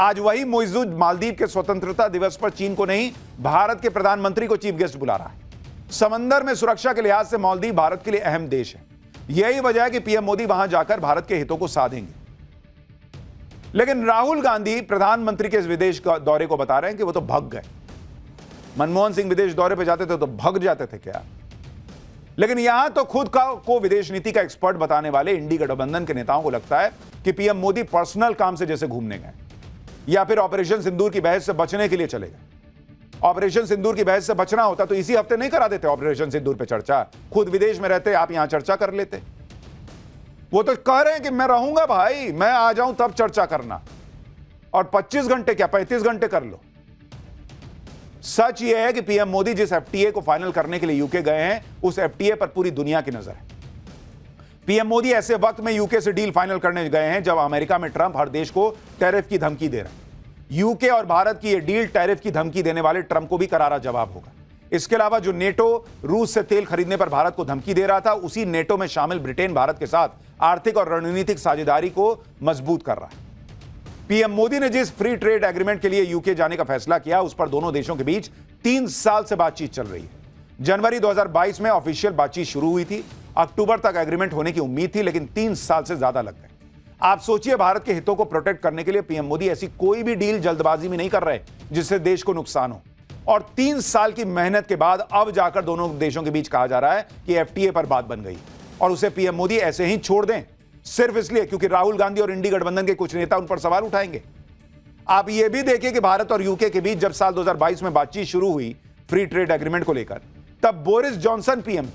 आज वही मोइजू मालदीव के स्वतंत्रता दिवस पर चीन को नहीं, भारत के प्रधानमंत्री को चीफ गेस्ट बुला रहा है। समंदर में सुरक्षा के लिहाज से मालदीव भारत के लिए अहम देश है। यही वजह है कि पीएम मोदी वहां जाकर भारत के हितों को साधेंगे। लेकिन राहुल गांधी प्रधानमंत्री के इस विदेश दौरे को बता रहे हैं कि वो तो भग गए। मनमोहन सिंह विदेश दौरे पे जाते थे तो भग जाते थे क्या? लेकिन यहां तो खुद को विदेश नीति का एक्सपर्ट बताने वाले इंडी गठबंधन के नेताओं को लगता है कि पीएम मोदी पर्सनल काम से जैसे घूमने गए या फिर ऑपरेशन सिंदूर की बहस से बचने के लिए चले गए। ऑपरेशन सिंदूर की बहस से बचना होता तो इसी हफ्ते नहीं करा देते ऑपरेशन सिंदूर पे चर्चा, खुद विदेश में रहते, आप यहां चर्चा कर लेते। वो तो कह रहे हैं कि मैं रहूंगा भाई, मैं आ जाऊं तब चर्चा करना, और 25 घंटे क्या 35 घंटे कर लो। सच यह है कि पीएम मोदी जिस एफटीए को फाइनल करने के लिए यूके गए हैं, उस एफटीए पर पूरी दुनिया की नजर है। पीएम मोदी ऐसे वक्त में यूके से डील फाइनल करने गए हैं जब अमेरिका में ट्रंप हर देश को टैरिफ की धमकी दे रहे हैं। यूके और भारत की यह डील टैरिफ की धमकी देने वाले ट्रंप को भी करारा जवाब होगा। इसके अलावा जो नेटो रूस से तेल खरीदने पर भारत को धमकी दे रहा था, उसी नेटो में शामिल ब्रिटेन भारत के साथ आर्थिक और रणनीतिक साझेदारी को मजबूत कर रहा है। पीएम मोदी ने जिस फ्री ट्रेड एग्रीमेंट के लिए यूके जाने का फैसला किया, उस पर दोनों देशों के बीच 3 साल से बातचीत चल रही है। जनवरी 2022 में ऑफिशियल बातचीत शुरू हुई थी, अक्टूबर तक एग्रीमेंट होने की उम्मीद थी, लेकिन 3 साल से ज्यादा लग गए। आप सोचिए, भारत के हितों को प्रोटेक्ट करने के लिए पीएम मोदी ऐसी कोई भी डील जल्दबाजी में नहीं कर रहे जिससे देश को नुकसान हो, और 3 साल की मेहनत के बाद अब जाकर दोनों देशों के बीच कहा जा रहा है कि एफटीए पर बात बन गई और उसे पीएम मोदी ऐसे ही छोड़ दें, सिर्फ इसलिए क्योंकि राहुल गांधी और इंडी गठबंधन के कुछ नेता उन पर सवाल उठाएंगे। आप यह भी देखिए कि भारत और यूके के बीच जब साल 2022 में बातचीत शुरू हुई फ्री ट्रेड एग्रीमेंट को लेकर, तब बोरिस जॉनसन पीएम,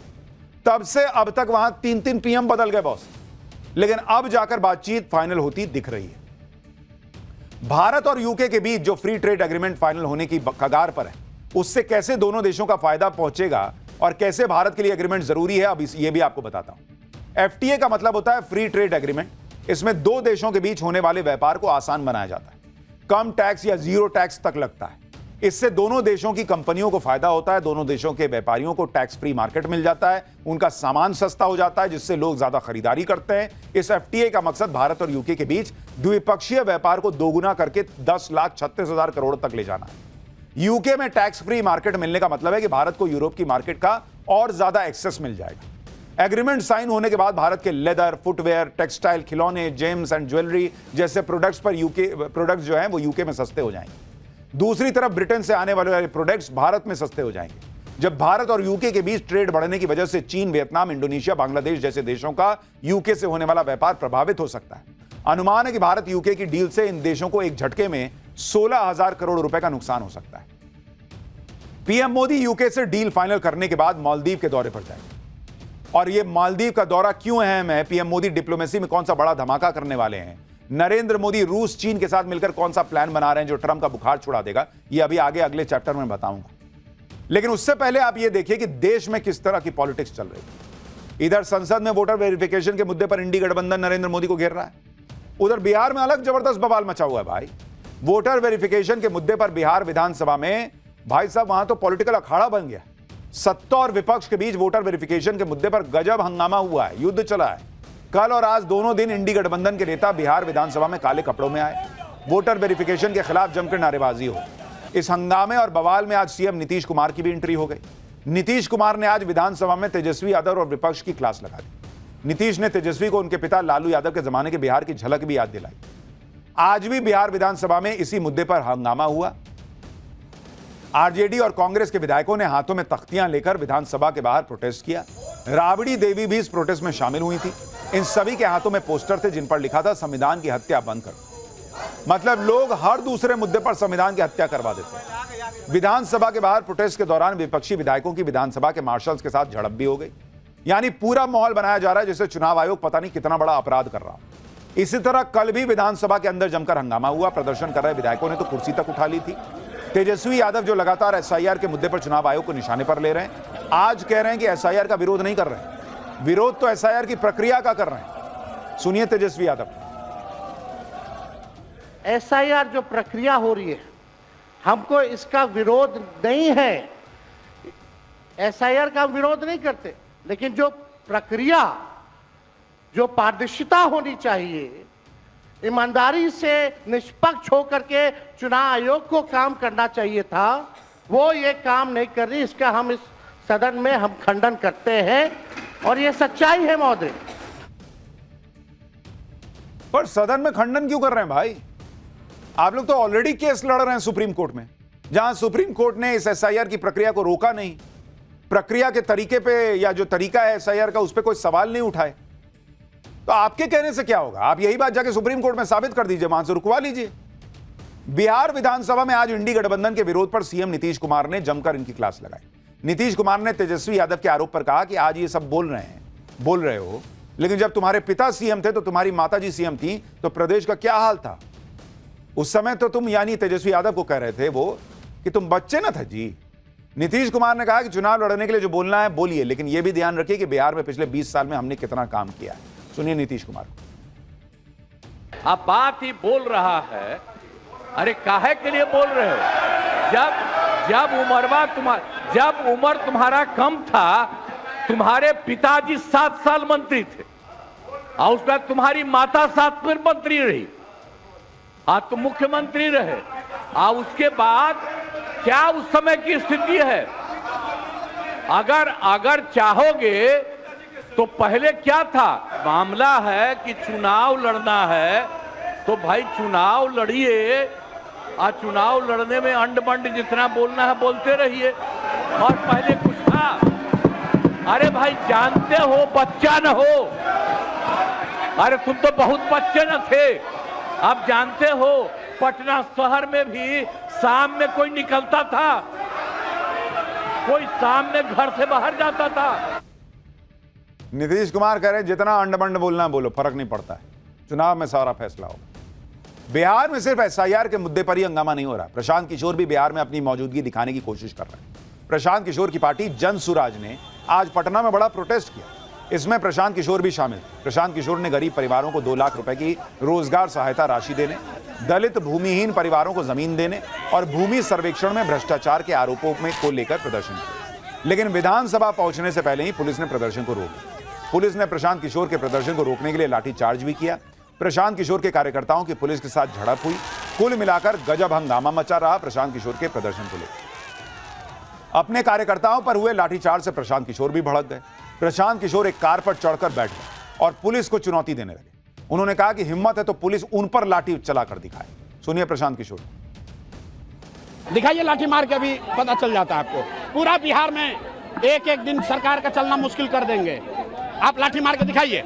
तब से अब तक वहां 3 पीएम बदल गए बॉस, लेकिन अब जाकर बातचीत फाइनल होती दिख रही है। भारत और यूके के बीच जो फ्री ट्रेड एग्रीमेंट फाइनल होने की कगार पर है, उससे कैसे दोनों देशों का फायदा पहुंचेगा और कैसे भारत के लिए एग्रीमेंट जरूरी है, अब ये भी आपको बताता हूं। एफटीए का मतलब होता है फ्री ट्रेड एग्रीमेंट। इसमें 2 देशों के बीच होने वाले व्यापार को आसान बनाया जाता है, कम टैक्स या 0 टैक्स तक लगता है। इससे दोनों देशों की कंपनियों को फायदा होता है, दोनों देशों के व्यापारियों को टैक्स फ्री मार्केट मिल जाता है, उनका सामान सस्ता हो जाता है, जिससे लोग ज्यादा खरीदारी करते हैं। इस एफटीए का मकसद भारत और यूके के बीच द्विपक्षीय व्यापार को दोगुना करके 10,36,000 करोड़ तक ले जाना है। यूके में टैक्स फ्री मार्केट मिलने का मतलब है कि भारत को यूरोप की मार्केट का और ज्यादा एक्सेस मिल जाएगा। एग्रीमेंट साइन होने के बाद भारत के लेदर, फुटवेयर, टेक्सटाइल, खिलौने, जेम्स एंड ज्वेलरी जैसे प्रोडक्ट्स पर प्रोडक्ट्स जो हैं वो यूके में सस्ते हो जाएंगे। दूसरी तरफ ब्रिटेन से आने वाले प्रोडक्ट्स भारत में सस्ते हो जाएंगे। जब भारत और यूके के बीच ट्रेड बढ़ने की वजह से चीन, वियतनाम, इंडोनेशिया, बांग्लादेश जैसे देशों का यूके से होने वाला व्यापार प्रभावित हो सकता है। अनुमान है कि भारत यूके की डील से इन देशों को एक झटके में 16,000 करोड़ रुपए का नुकसान हो सकता है। पीएम मोदी यूके से डील फाइनल करने के बाद मालदीव के दौरे पर जाएंगे, और यह मालदीव का दौरा क्यों अहम है, पीएम मोदी डिप्लोमेसी में कौन सा बड़ा धमाका करने वाले हैं, नरेंद्र मोदी रूस, चीन के साथ मिलकर कौन सा प्लान बना रहे हैं जो ट्रंप का बुखार छुड़ा देगा, यह अभी आगे अगले चैप्टर में बताऊंगा। लेकिन उससे पहले आप यह देखिए कि देश में किस तरह की पॉलिटिक्स चल रही है। इधर संसद में वोटर वेरिफिकेशन के मुद्दे पर इंडी गठबंधन नरेंद्र मोदी को घेर रहा है, उधर बिहार में अलग जबरदस्त बवाल मचा हुआ है भाई। वोटर वेरिफिकेशन के मुद्दे पर बिहार विधानसभा में भाई साहब वहां तो पॉलिटिकल अखाड़ा बन गया। सत्ता और विपक्ष के बीच वोटर वेरिफिकेशन के मुद्दे पर गजब हंगामा हुआ है, युद्ध चला है। कल और आज दोनों दिन इंडी गठबंधन के नेता बिहार विधानसभा में काले कपड़ों में आए, वोटर वेरिफिकेशन के खिलाफ जमकर नारेबाजी हो। इस हंगामे और बवाल में आज सीएम नीतीश कुमार की भी एंट्री हो गई। नीतीश कुमार ने आज विधानसभा में तेजस्वी यादव और विपक्ष की क्लास लगा दी। नीतीश ने तेजस्वी को उनके पिता लालू यादव के जमाने के बिहार की झलक भी याद दिलाई। आज भी बिहार विधानसभा में इसी मुद्दे पर हंगामा हुआ। आरजेडी और कांग्रेस के विधायकों ने हाथों में तख्तियां लेकर विधानसभा के बाहर प्रोटेस्ट किया। राबड़ी देवी भी इस प्रोटेस्ट में शामिल हुई थी। इन सभी के हाथों में पोस्टर थे जिन पर लिखा था संविधान की हत्या बंद करो। मतलब लोग हर दूसरे मुद्दे पर संविधान की हत्या करवा देते हैं। विधानसभा के बाहर प्रोटेस्ट के दौरान विपक्षी विधायकों की विधानसभा के मार्शल्स के साथ झड़प भी हो गई। यानी पूरा माहौल बनाया जा रहा है जैसे चुनाव आयोग पता नहीं कितना बड़ा अपराध कर रहा। इसी तरह कल भी विधानसभा के अंदर जमकर हंगामा हुआ। प्रदर्शन कर रहे विधायकों ने तो कुर्सी तक उठा ली थी। तेजस्वी यादव जो लगातार एसआईआर के मुद्दे पर चुनाव आयोग को निशाने पर ले रहे हैं, आज कह रहे हैं कि एसआईआर का विरोध नहीं कर रहे हैं, विरोध तो एसआईआर की प्रक्रिया का कर रहे हैं। सुनिए तेजस्वी यादव। एसआईआर जो प्रक्रिया हो रही है, हमको इसका विरोध नहीं है, एसआईआर का विरोध नहीं करते, लेकिन जो प्रक्रिया, जो पारदर्शिता होनी चाहिए, ईमानदारी से निष्पक्ष होकर के चुनाव आयोग को काम करना चाहिए था, वो ये काम नहीं कर रही। इसका हम इस सदन में हम खंडन करते हैं और ये सच्चाई है महोदय। पर सदन में खंडन क्यों कर रहे हैं भाई? आप लोग तो ऑलरेडी केस लड़ रहे हैं सुप्रीम कोर्ट में, जहां सुप्रीम कोर्ट ने इस एसआईआर की प्रक्रिया को रोका नहीं, प्रक्रिया के तरीके पे या जो तरीका है एसआईआर का उस पर कोई सवाल नहीं उठाए। तो आपके कहने से क्या होगा? आप यही बात जाके सुप्रीम कोर्ट में साबित कर दीजिए, वहां से रुकवा लीजिए। बिहार विधानसभा में आज इंडी गठबंधन के विरोध पर सीएम नीतीश कुमार ने जमकर इनकी क्लास लगाई। नीतीश कुमार ने तेजस्वी यादव के आरोप पर कहा कि आज ये सब बोल रहे हो, लेकिन जब तुम्हारे पिता सीएम थे तो तुम्हारी माताजी सीएम थी, तो प्रदेश का क्या हाल था उस समय? तो तुम यानी तेजस्वी यादव को कह रहे थे वो कि तुम बच्चे ना था जी। नीतीश कुमार ने कहा कि चुनाव लड़ने के लिए जो बोलना है बोलिए, लेकिन यह भी ध्यान रखिए कि बिहार में पिछले 20 साल में हमने कितना काम किया है। सुनिए नीतीश कुमार। आप बात ही बोल रहा है, अरे काहे के लिए बोल रहे हो? जब उम्र तुम्हारा कम था, तुम्हारे पिताजी 7 साल मंत्री थे और उसके बाद तुम्हारी माता 7 फिर मंत्री रही, आज तुम मुख्यमंत्री रहे, और उसके बाद क्या उस समय की स्थिति है? अगर चाहोगे तो पहले क्या था? मामला है कि चुनाव लड़ना है तो भाई चुनाव लड़िए, और चुनाव लड़ने में अंड बंड जितना बोलना है बोलते रहिए। और पहले कुछ था, अरे भाई जानते हो बच्चा न हो, अरे तुम तो बहुत बच्चे न थे। अब जानते हो पटना शहर में भी शाम में कोई निकलता था, कोई शाम में घर से बाहर जाता था। नीतीश कुमार कह रहे हैं जितना अंडबंड बोलना बोलो, फर्क नहीं पड़ता है, चुनाव में सारा फैसला होगा। बिहार में सिर्फ एसआईआर के मुद्दे पर ही हंगामा नहीं हो रहा, प्रशांत किशोर भी बिहार में अपनी मौजूदगी दिखाने की कोशिश कर रहे हैं। प्रशांत किशोर की पार्टी जन सुराज ने आज पटना में बड़ा प्रोटेस्ट किया, इसमें प्रशांत किशोर भी शामिल थे। प्रशांत किशोर ने गरीब परिवारों को 2 लाख रुपए की रोजगार सहायता राशि देने, दलित भूमिहीन परिवारों को जमीन देने और भूमि सर्वेक्षण में भ्रष्टाचार के आरोपों में को लेकर प्रदर्शन किया। लेकिन विधानसभा पहुंचने से पहले ही पुलिस ने प्रदर्शन को रोक दिया। पुलिस ने प्रशांत किशोर के प्रदर्शन को रोकने के लिए लाठीचार्ज भी किया। प्रशांत किशोर के कार्यकर्ताओं की पुलिस के साथ झड़प हुई। कुल मिलाकर गजब हंगामा मचा रहा प्रशांत किशोर के प्रदर्शन को लेकर। अपने कार्यकर्ताओं पर हुए लाठीचार्ज से प्रशांत किशोर भी भड़क गए। प्रशांत किशोर एक कार पर चढ़कर बैठ गए और पुलिस को चुनौती देने लगे। उन्होंने कहा कि हिम्मत है तो पुलिस उन पर लाठी चलाकर दिखाए। सुनिए प्रशांत किशोर। दिखाइए लाठी मार के, अभी पता चल जाता है आपको। पूरा बिहार में एक दिन सरकार का चलना मुश्किल कर देंगे। आप लाठी मार के दिखाइए,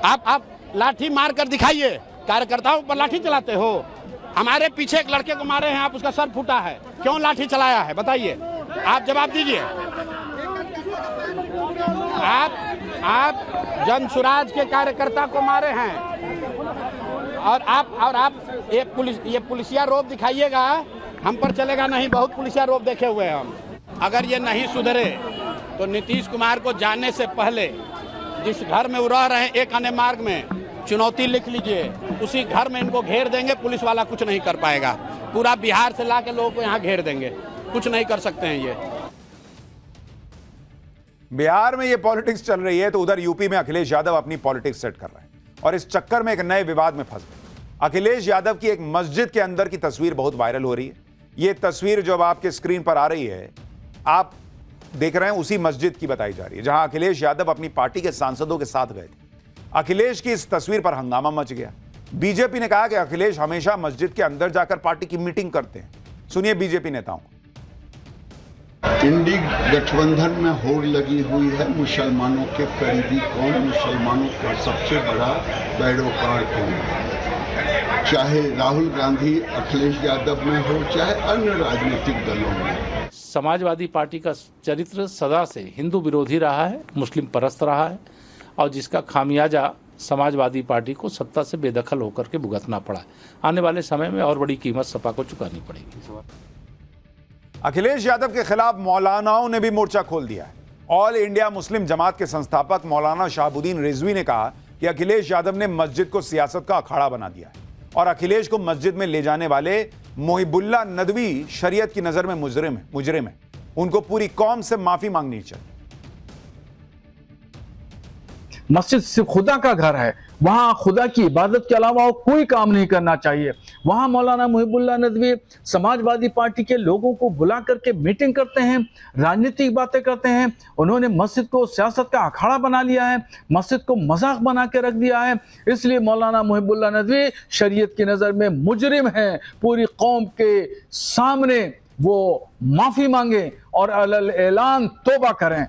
आप लाठी मार कर दिखाइए। कार्यकर्ताओं पर लाठी चलाते हो। हमारे पीछे एक लड़के को मारे हैं, आप उसका सर फूटा है, क्यों लाठी चलाया है बताइए? आप जवाब दीजिए। आप जन सुराज के कार्यकर्ता को मारे हैं और आप ये पुलिसिया रोब दिखाइएगा, हम पर चलेगा नहीं। बहुत पुलिसिया रोब देखे हुए हैं हम। अगर ये नहीं सुधरे तो नीतीश कुमार को जाने से पहले जिस घर में वो रह रहे हैं एक आने मार्ग में, चुनौती लिख लीजिए, उसी घर में इनको घेर देंगे। पुलिस वाला कुछ नहीं कर पाएगा। पूरा बिहार से लाके लोगों को यहाँ घेर देंगे, कुछ नहीं कर सकते हैं ये। बिहार में ये पॉलिटिक्स चल रही है तो उधर यूपी में अखिलेश यादव अपनी पॉलिटिक्स सेट कर रहे हैं और इस चक्कर में एक नए विवाद में फंस गए। अखिलेश यादव की एक मस्जिद के अंदर की तस्वीर बहुत वायरल हो रही है। ये तस्वीर जो अब आपके स्क्रीन पर आ रही है, आप देख रहे हैं, उसी मस्जिद की बताई जा रही है जहां अखिलेश यादव अपनी पार्टी के सांसदों के साथ गए थे। अखिलेश की इस तस्वीर पर हंगामा मच गया। बीजेपी ने कहा कि अखिलेश हमेशा मस्जिद के अंदर जाकर पार्टी की मीटिंग करते हैं। सुनिए बीजेपी नेताओं को। इंडी गठबंधन में होड़ लगी हुई है। मुसलमानों के करीबी कौन, मुसलमानों का सबसे बड़ा पैरोकार कौन, चाहे राहुल गांधी अखिलेश यादव में हो चाहे अन्य राजनीतिक दलों में। समाजवादी पार्टी का चरित्र सदा से हिंदू विरोधी रहा है, मुस्लिम परस्त रहा है और जिसका खामियाजा समाजवादी पार्टी को सत्ता से बेदखल होकर के भुगतना पड़ा है। आने वाले समय में और बड़ी कीमत सपा को चुकानी पड़ेगी। अखिलेश यादव के खिलाफ मौलानाओं ने भी मोर्चा खोल दिया है। ऑल इंडिया मुस्लिम जमात के संस्थापक मौलाना शहाबुद्दीन रिजवी ने कहा कि अखिलेश यादव ने मस्जिद को सियासत का अखाड़ा बना दिया है और अखिलेश को मस्जिद में ले जाने वाले मोहिबुल्ला नदवी शरीयत की नजर में मुजरिम है। उनको पूरी कौम से माफी मांगनी चाहिए। मस्जिद सिर्फ खुदा का घर है, वहां खुदा की इबादत के अलावा कोई काम नहीं करना चाहिए। वहां मौलाना मुहिबुल्लाह नदवी समाजवादी पार्टी के लोगों को बुला करके मीटिंग करते हैं, राजनीतिक बातें करते हैं। उन्होंने मस्जिद को सियासत का अखाड़ा बना लिया है, मस्जिद को मजाक बना के रख दिया है। इसलिए मौलाना मुहिबुल्लाह नदवी शरीयत की नजर में मुजरिम हैं। पूरी कौम के सामने वो माफी मांगे और अलल ऐलान तौबा करें।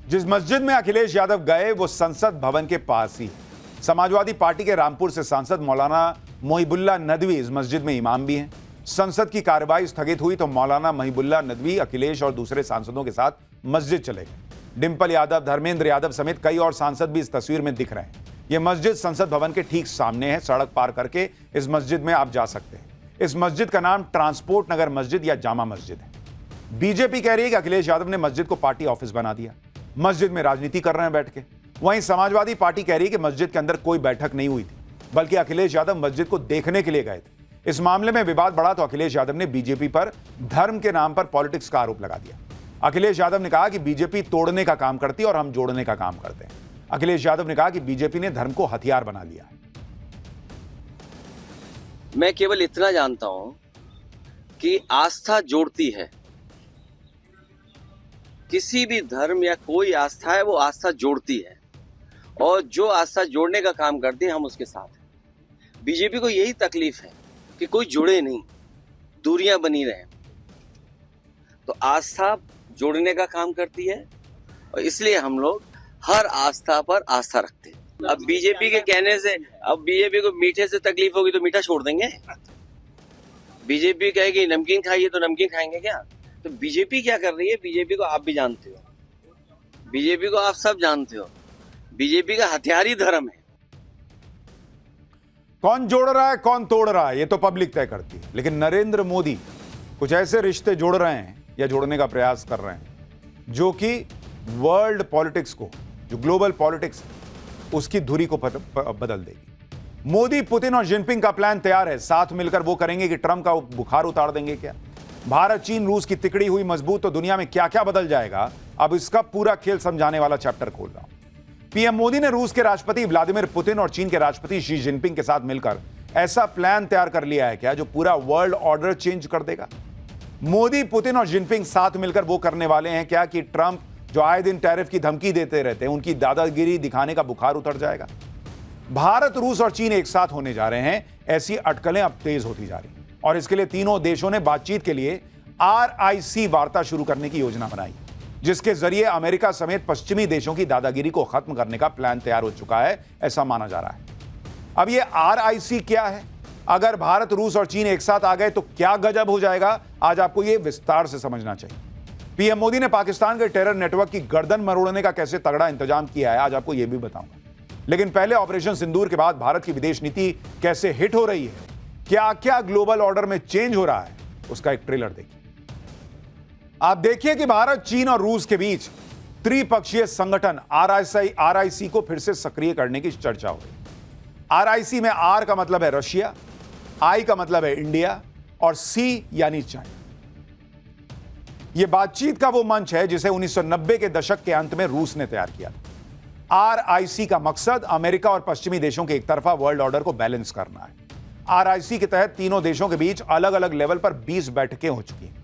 जिस मस्जिद में अखिलेश यादव गए वो संसद भवन के पास ही है। समाजवादी पार्टी के रामपुर से सांसद मौलाना मुहिबुल्लाह नदवी इस मस्जिद में इमाम भी हैं। संसद की कार्यवाही स्थगित हुई तो मौलाना मुहिबुल्लाह नदवी अखिलेश और दूसरे सांसदों के साथ मस्जिद चले गए। डिंपल यादव, धर्मेंद्र यादव समेत कई और सांसद भी इस तस्वीर में दिख रहे हैं। यह मस्जिद संसद भवन के ठीक सामने है। सड़क पार करके इस मस्जिद में आप जा सकते हैं। इस मस्जिद का नाम ट्रांसपोर्ट नगर मस्जिद या जामा मस्जिद है। बीजेपी कह रही है कि अखिलेश यादव ने मस्जिद को पार्टी ऑफिस बना दिया, मस्जिद में राजनीति कर रहे हैं बैठ के। वहीं समाजवादी पार्टी कह रही है कि मस्जिद के अंदर कोई बैठक नहीं हुई थी, बल्कि अखिलेश यादव मस्जिद को देखने के लिए गए थे। इस मामले में विवाद बढ़ा तो अखिलेश यादव ने बीजेपी पर धर्म के नाम पर पॉलिटिक्स का आरोप लगा दिया। अखिलेश यादव ने कहा कि बीजेपी तोड़ने का काम करती है और हम जोड़ने का काम करते हैं। अखिलेश यादव ने कहा कि बीजेपी ने धर्म को हथियार बना लिया है। मैं केवल इतना जानता हूं कि आस्था जोड़ती है। किसी भी धर्म या कोई आस्था है वो आस्था जोड़ती है, और जो आस्था जोड़ने का काम करती है हम उसके साथ हैं। बीजेपी को यही तकलीफ है कि कोई जुड़े नहीं, दूरियां बनी रहे। तो आस्था जोड़ने का काम करती है और इसलिए हम लोग हर आस्था पर आस्था रखते हैं। अब बीजेपी के कहने से, अब बीजेपी को मीठे से तकलीफ होगी तो मीठा छोड़ देंगे? बीजेपी कहेगी नमकीन खाइए तो नमकीन खाएंगे क्या? तो बीजेपी क्या कर रही है, बीजेपी को आप भी जानते हो, बीजेपी को आप सब जानते हो। बीजेपी का हथियार ही धर्म है। कौन जोड़ रहा है कौन तोड़ रहा है ये तो पब्लिक तय करती है, लेकिन नरेंद्र मोदी कुछ ऐसे रिश्ते जोड़ रहे हैं या जोड़ने का प्रयास कर रहे हैं जो कि वर्ल्ड पॉलिटिक्स को, जो ग्लोबल पॉलिटिक्स उसकी धुरी को बदल देगी। मोदी, पुतिन और जिनपिंग का प्लान तैयार है। साथ मिलकर वो करेंगे कि ट्रंप का बुखार उतार देंगे क्या? भारत चीन रूस की तिकड़ी हुई मजबूत तो दुनिया में क्या क्या बदल जाएगा, अब इसका पूरा खेल समझाने वाला चैप्टर खोल रहा हूं। पीएम मोदी ने रूस के राष्ट्रपति व्लादिमीर पुतिन और चीन के राष्ट्रपति शी जिनपिंग के साथ मिलकर ऐसा प्लान तैयार कर लिया है क्या जो पूरा वर्ल्ड ऑर्डर चेंज कर देगा? मोदी, पुतिन और जिनपिंग साथ मिलकर वो करने वाले हैं क्या कि ट्रंप जो आए दिन टैरिफ की धमकी देते रहते हैं उनकी दादागिरी दिखाने का बुखार उतर जाएगा? भारत, रूस और चीन एक साथ होने जा रहे हैं, ऐसी अटकलें अब तेज होती जा रही हैं और इसके लिए तीनों देशों ने बातचीत के लिए RIC वार्ता शुरू करने की योजना बनाई, जिसके जरिए अमेरिका समेत पश्चिमी देशों की दादागिरी को खत्म करने का प्लान तैयार हो चुका है, ऐसा माना जा रहा है। अब ये RIC क्या है? अगर भारत, रूस और चीन एक साथ आ गए तो क्या गजब हो जाएगा, आज आपको ये विस्तार से समझना चाहिए। पीएम मोदी ने पाकिस्तान के टेरर नेटवर्क की गर्दन मरोड़ने का कैसे तगड़ा इंतजाम किया है, आज आपको यह भी बताऊंगा। लेकिन पहले ऑपरेशन सिंदूर के बाद भारत की विदेश नीति कैसे हिट हो रही है, क्या क्या ग्लोबल ऑर्डर में चेंज हो रहा है, उसका एक ट्रेलर देखिए। आप देखिए कि भारत, चीन और रूस के बीच त्रिपक्षीय संगठन RIC को फिर से सक्रिय करने की चर्चा हो रही है। RIC में R का मतलब है रशिया, I का मतलब है इंडिया और C यानी चाइना। यह बातचीत का वो मंच है जिसे 1990 के दशक के अंत में रूस ने तैयार किया था। RIC का मकसद अमेरिका और पश्चिमी देशों के एक तरफा वर्ल्ड ऑर्डर को बैलेंस करना है। RIC के तहत तीनों देशों के बीच अलग अलग लेवल पर 20 बैठकें हो चुकी हैं।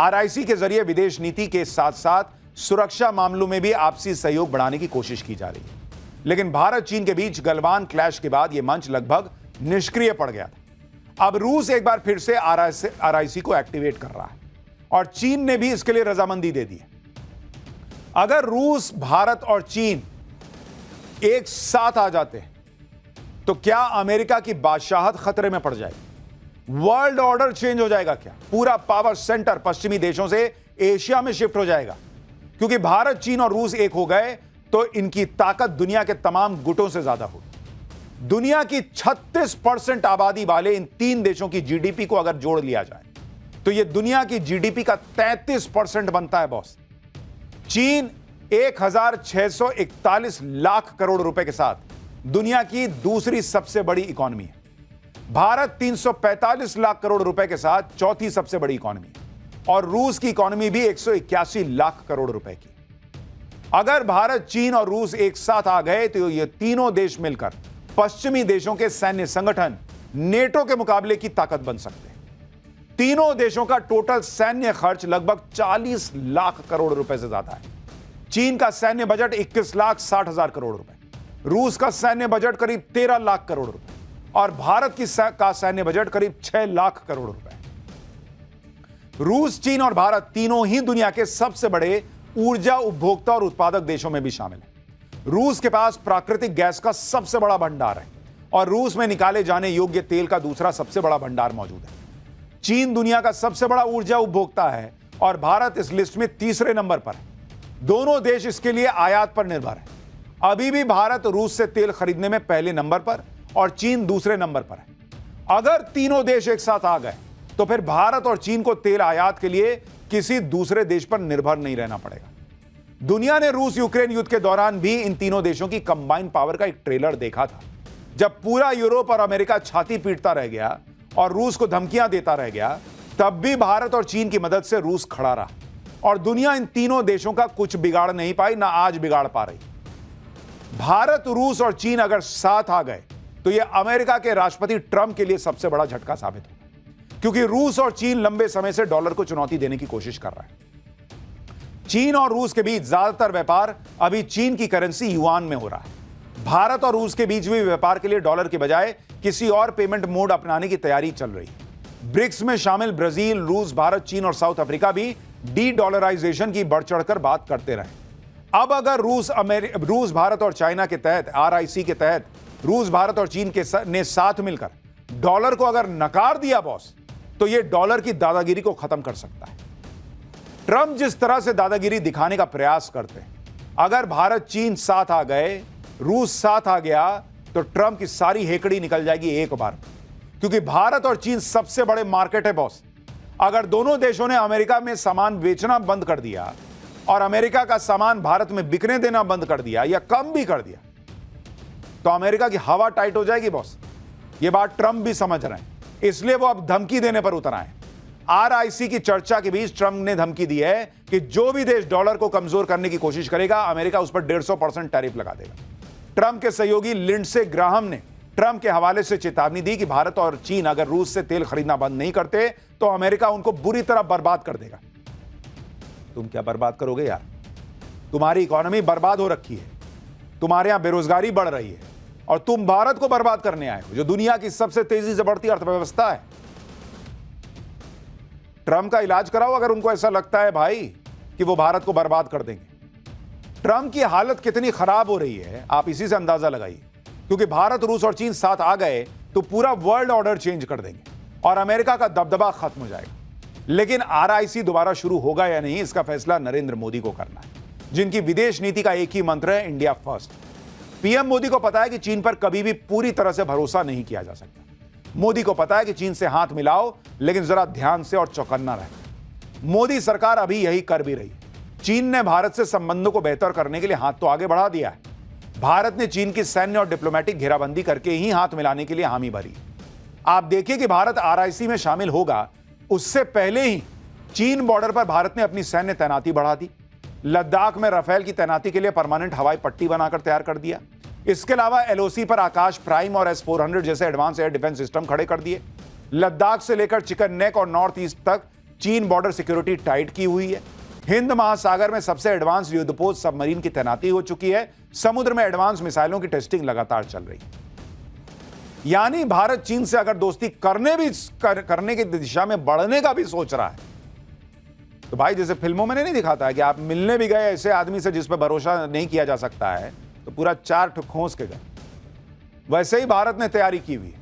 RIC के जरिए विदेश नीति के साथ साथ सुरक्षा मामलों में भी आपसी सहयोग बढ़ाने की कोशिश की जा रही है। लेकिन भारत चीन के बीच गलवान क्लैश के बाद यह मंच लगभग निष्क्रिय पड़ गया था। अब रूस एक बार फिर से RIC को एक्टिवेट कर रहा है और चीन ने भी इसके लिए रजामंदी दे दी है। अगर रूस, भारत और चीन एक साथ आ जाते हैं तो क्या अमेरिका की बादशाहत खतरे में पड़ जाएगी? वर्ल्ड ऑर्डर चेंज हो जाएगा क्या? पूरा पावर सेंटर पश्चिमी देशों से एशिया में शिफ्ट हो जाएगा, क्योंकि भारत, चीन और रूस एक हो गए तो इनकी ताकत दुनिया के तमाम गुटों से ज्यादा होगी। दुनिया की 36% आबादी वाले इन तीन देशों की जीडीपी को अगर जोड़ लिया जाए तो यह दुनिया की जीडीपी का 33% बनता है बॉस। चीन 1641 लाख करोड़ रुपए के साथ दुनिया की दूसरी सबसे बड़ी इकॉनमी है। भारत 345 लाख करोड़ रुपए के साथ चौथी सबसे बड़ी इकॉनमी है और रूस की इकॉनमी भी 181 लाख करोड़ रुपए की। अगर भारत, चीन और रूस एक साथ आ गए तो ये तीनों देश मिलकर पश्चिमी देशों के सैन्य संगठन नेटो के मुकाबले की ताकत बन सकते हैं। तीनों देशों का टोटल सैन्य खर्च लगभग 40 लाख करोड़ रुपए से ज्यादा है। चीन का सैन्य बजट 21,60,000 करोड़ रुपए, रूस का सैन्य बजट करीब 13 लाख करोड़ रुपए और भारत का सैन्य बजट करीब 6 लाख करोड़ रुपए। रूस, चीन और भारत तीनों ही दुनिया के सबसे बड़े ऊर्जा उपभोक्ता और उत्पादक देशों में भी शामिल है। रूस के पास प्राकृतिक गैस का सबसे बड़ा भंडार है और रूस में निकाले जाने योग्य तेल का दूसरा सबसे बड़ा भंडार मौजूद है। चीन दुनिया का सबसे बड़ा ऊर्जा उपभोक्ता है और भारत इस लिस्ट में तीसरे नंबर पर है। दोनों देश इसके लिए आयात पर निर्भर है। अभी भी भारत रूस से तेल खरीदने में पहले नंबर पर और चीन दूसरे नंबर पर है। अगर तीनों देश एक साथ आ गए तो फिर भारत और चीन को तेल आयात के लिए किसी दूसरे देश पर निर्भर नहीं रहना पड़ेगा। दुनिया ने रूस यूक्रेन युद्ध के दौरान भी इन तीनों देशों की कंबाइंड पावर का एक ट्रेलर देखा था। जब पूरा यूरोप और अमेरिका छाती पीटता रह गया और रूस को धमकियां देता रह गया, तब भी भारत और चीन की मदद से रूस खड़ा रहा और दुनिया इन तीनों देशों का कुछ बिगाड़ नहीं पाई, ना आज बिगाड़ पा रही। भारत, रूस और चीन अगर साथ आ गए तो यह अमेरिका के राष्ट्रपति ट्रंप के लिए सबसे बड़ा झटका साबित होगा, क्योंकि रूस और चीन लंबे समय से डॉलर को चुनौती देने की कोशिश कर रहा है। चीन और रूस के बीच ज्यादातर व्यापार अभी चीन की करेंसी युआन में हो रहा है। भारत और रूस के बीच भी व्यापार के लिए डॉलर के बजाय किसी और पेमेंट मोड अपनाने की तैयारी चल रही है। ब्रिक्स में शामिल ब्राजील, रूस, भारत, चीन और साउथ अफ्रीका भी डी डॉलराइजेशन की बढ़ चढ़कर बात करते रहे। अब अगर रूस, भारत और चाइना के तहत RIC के तहत रूस, भारत और चीन ने साथ मिलकर डॉलर को अगर नकार दिया बॉस, तो यह डॉलर की दादागिरी को खत्म कर सकता है। ट्रंप जिस तरह से दादागिरी दिखाने का प्रयास करते हैं, अगर भारत चीन साथ आ गए, रूस साथ आ गया, तो ट्रंप की सारी हेकड़ी निकल जाएगी एक बार, क्योंकि भारत और चीन सबसे बड़े मार्केट है बॉस। अगर दोनों देशों ने अमेरिका में सामान बेचना बंद कर दिया और अमेरिका का सामान भारत में बिकने देना बंद कर दिया या कम भी कर दिया, तो अमेरिका की हवा टाइट हो जाएगी बॉस। यह बात ट्रंप भी समझ रहे हैं, इसलिए वो अब धमकी देने पर उतर आए। RIC की चर्चा के बीच ट्रंप ने धमकी दी है कि जो भी देश डॉलर को कमजोर करने की कोशिश करेगा, अमेरिका उस पर 150% टैरिफ लगा देगा। ट्रंप के सहयोगी लिंडसे ग्राहम ने ट्रंप के हवाले से चेतावनी दी कि भारत और चीन अगर रूस से तेल खरीदना बंद नहीं करते तो अमेरिका उनको बुरी तरह बर्बाद कर देगा। तुम क्या बर्बाद करोगे यार? तुम्हारी इकोनॉमी बर्बाद हो रखी है, तुम्हारे यहां बेरोजगारी बढ़ रही है और तुम भारत को बर्बाद करने आए हो, जो दुनिया की सबसे तेजी से बढ़ती अर्थव्यवस्था है। ट्रंप का इलाज कराओ अगर उनको ऐसा लगता है भाई कि वो भारत को बर्बाद कर देंगे। ट्रंप की हालत कितनी खराब हो रही है आप इसी से अंदाजा लगाइए, क्योंकि भारत, रूस और चीन साथ आ गए तो पूरा वर्ल्ड ऑर्डर चेंज कर देंगे और अमेरिका का दबदबा खत्म हो जाएगा। लेकिन RIC दोबारा शुरू होगा या नहीं, इसका फैसला नरेंद्र मोदी को करना है, जिनकी विदेश नीति का एक ही मंत्र है, इंडिया फर्स्ट। PM मोदी को पता है कि चीन पर कभी भी पूरी तरह से भरोसा नहीं किया जा सकता। मोदी को पता है कि चीन से हाथ मिलाओ, लेकिन जरा ध्यान से और चौकन्ना रहे। मोदी सरकार अभी यही कर भी रही है। चीन ने भारत से संबंधों को बेहतर करने के लिए हाथ तो आगे बढ़ा दिया है। भारत ने चीन की सैन्य और डिप्लोमेटिक घेराबंदी करके ही हाथ मिलाने के लिए हामी भरी। आप देखिए कि भारत RIC में शामिल होगा, उससे पहले ही चीन बॉर्डर पर भारत ने अपनी सैन्य तैनाती बढ़ा दी। लद्दाख में राफेल की तैनाती के लिए परमानेंट हवाई पट्टी बनाकर तैयार कर दिया। इसके अलावा LOC पर आकाश प्राइम और S-400 जैसे एडवांस एयर डिफेंस सिस्टम खड़े कर दिए। लद्दाख से लेकर चिकन नेक और नॉर्थ ईस्ट तक चीन बॉर्डर सिक्योरिटी टाइट की हुई है। हिंद महासागर में सबसे एडवांस युद्धपोत सबमरीन की तैनाती हो चुकी है। समुद्र में एडवांस मिसाइलों की टेस्टिंग लगातार चल रही है। यानी भारत चीन से अगर दोस्ती करने की दिशा में बढ़ने का भी सोच रहा है, तो भाई जैसे फिल्मों में नहीं दिखाता है कि आप मिलने भी गए ऐसे आदमी से जिस पर भरोसा नहीं किया जा सकता है तो पूरा 4 ठुक खोस के गए, वैसे ही भारत ने तैयारी की हुई है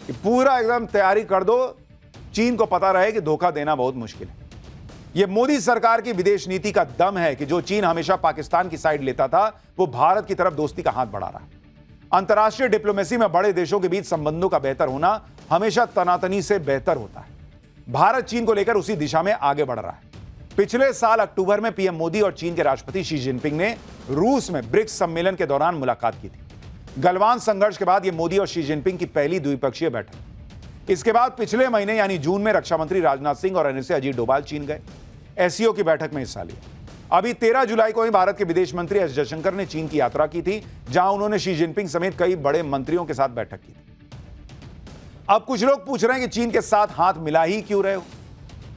कि पूरा एकदम तैयारी कर दो, चीन को पता रहे कि धोखा देना बहुत मुश्किल है। यह मोदी सरकार की विदेश नीति का दम है कि जो चीन हमेशा पाकिस्तान की साइड लेता था, वो भारत की तरफ दोस्ती का हाथ बढ़ा रहा है। अंतर्राष्ट्रीय डिप्लोमेसी में बड़े देशों के बीच संबंधों का बेहतर होना हमेशा तनातनी से बेहतर होता है। भारत चीन को लेकर उसी दिशा में आगे बढ़ रहा है। पिछले साल अक्टूबर में PM मोदी और चीन के राष्ट्रपति शी जिनपिंग ने रूस में ब्रिक्स सम्मेलन के दौरान मुलाकात की थी। गलवान संघर्ष के बाद यह मोदी और शी जिनपिंग की पहली द्विपक्षीय बैठक। इसके बाद पिछले महीने यानी जून में रक्षा मंत्री राजनाथ सिंह और NSA अजीत डोभाल चीन गए, SCO की बैठक में हिस्सा लिया। अभी 13 जुलाई को ही भारत के विदेश मंत्री S जयशंकर ने चीन की यात्रा की थी, जहां उन्होंने शी जिनपिंग समेत कई बड़े मंत्रियों के साथ बैठक की थी। अब कुछ लोग पूछ रहे हैं कि चीन के साथ हाथ मिला ही क्यों रहे हो,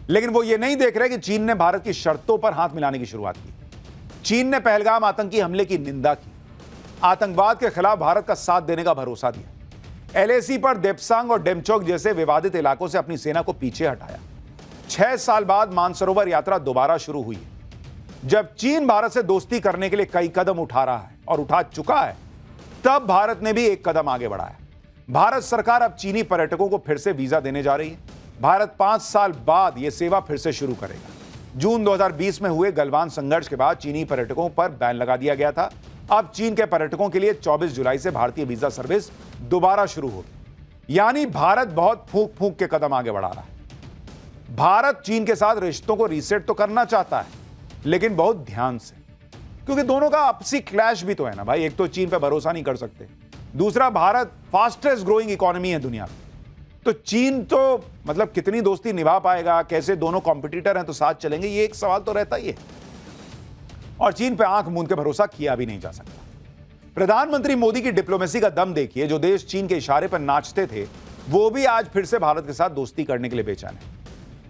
लेकिन वो ये नहीं देख रहे कि चीन ने भारत की शर्तों पर हाथ मिलाने की शुरुआत की। चीन ने पहलगाम आतंकी हमले की निंदा की, आतंकवाद के खिलाफ भारत का साथ देने का भरोसा दिया, एलएसी पर देप्सांग और डेमचौक जैसे विवादित इलाकों से अपनी सेना को पीछे हटाया। 6 साल बाद मानसरोवर यात्रा दोबारा शुरू हुई है। जब चीन भारत से दोस्ती करने के लिए कई कदम उठा रहा है और उठा चुका है, तब भारत ने भी एक कदम आगे बढ़ाया। भारत सरकार अब चीनी पर्यटकों को फिर से वीजा देने जा रही है। भारत 5 साल बाद यह सेवा फिर से शुरू करेगा। जून 2020 में हुए गलवान संघर्ष के बाद चीनी पर्यटकों पर बैन लगा दिया गया था। अब चीन के पर्यटकों के लिए 24 जुलाई से भारतीय वीजा सर्विस दोबारा शुरू होगी। यानी भारत बहुत फूंक फूंक के कदम आगे बढ़ा रहा है। भारत चीन के साथ रिश्तों को रीसेट तो करना चाहता है, लेकिन बहुत ध्यान से, क्योंकि दोनों का आपसी क्लैश भी तो है ना भाई। एक तो चीन पे भरोसा नहीं कर सकते, दूसरा भारत फास्टेस्ट ग्रोइंग इकोनॉमी है दुनिया में। तो चीन तो मतलब कितनी दोस्ती निभा पाएगा, कैसे दोनों कॉम्पिटिटर हैं तो साथ चलेंगे, ये एक सवाल तो रहता ही है। और चीन पे आंख मूंद के भरोसा किया भी नहीं जा सकता। प्रधानमंत्री मोदी की डिप्लोमेसी का दम देखिए। जो देश चीन के इशारे पर नाचते थे, वो भी आज फिर से भारत के साथ दोस्ती करने के लिए बेचैन है।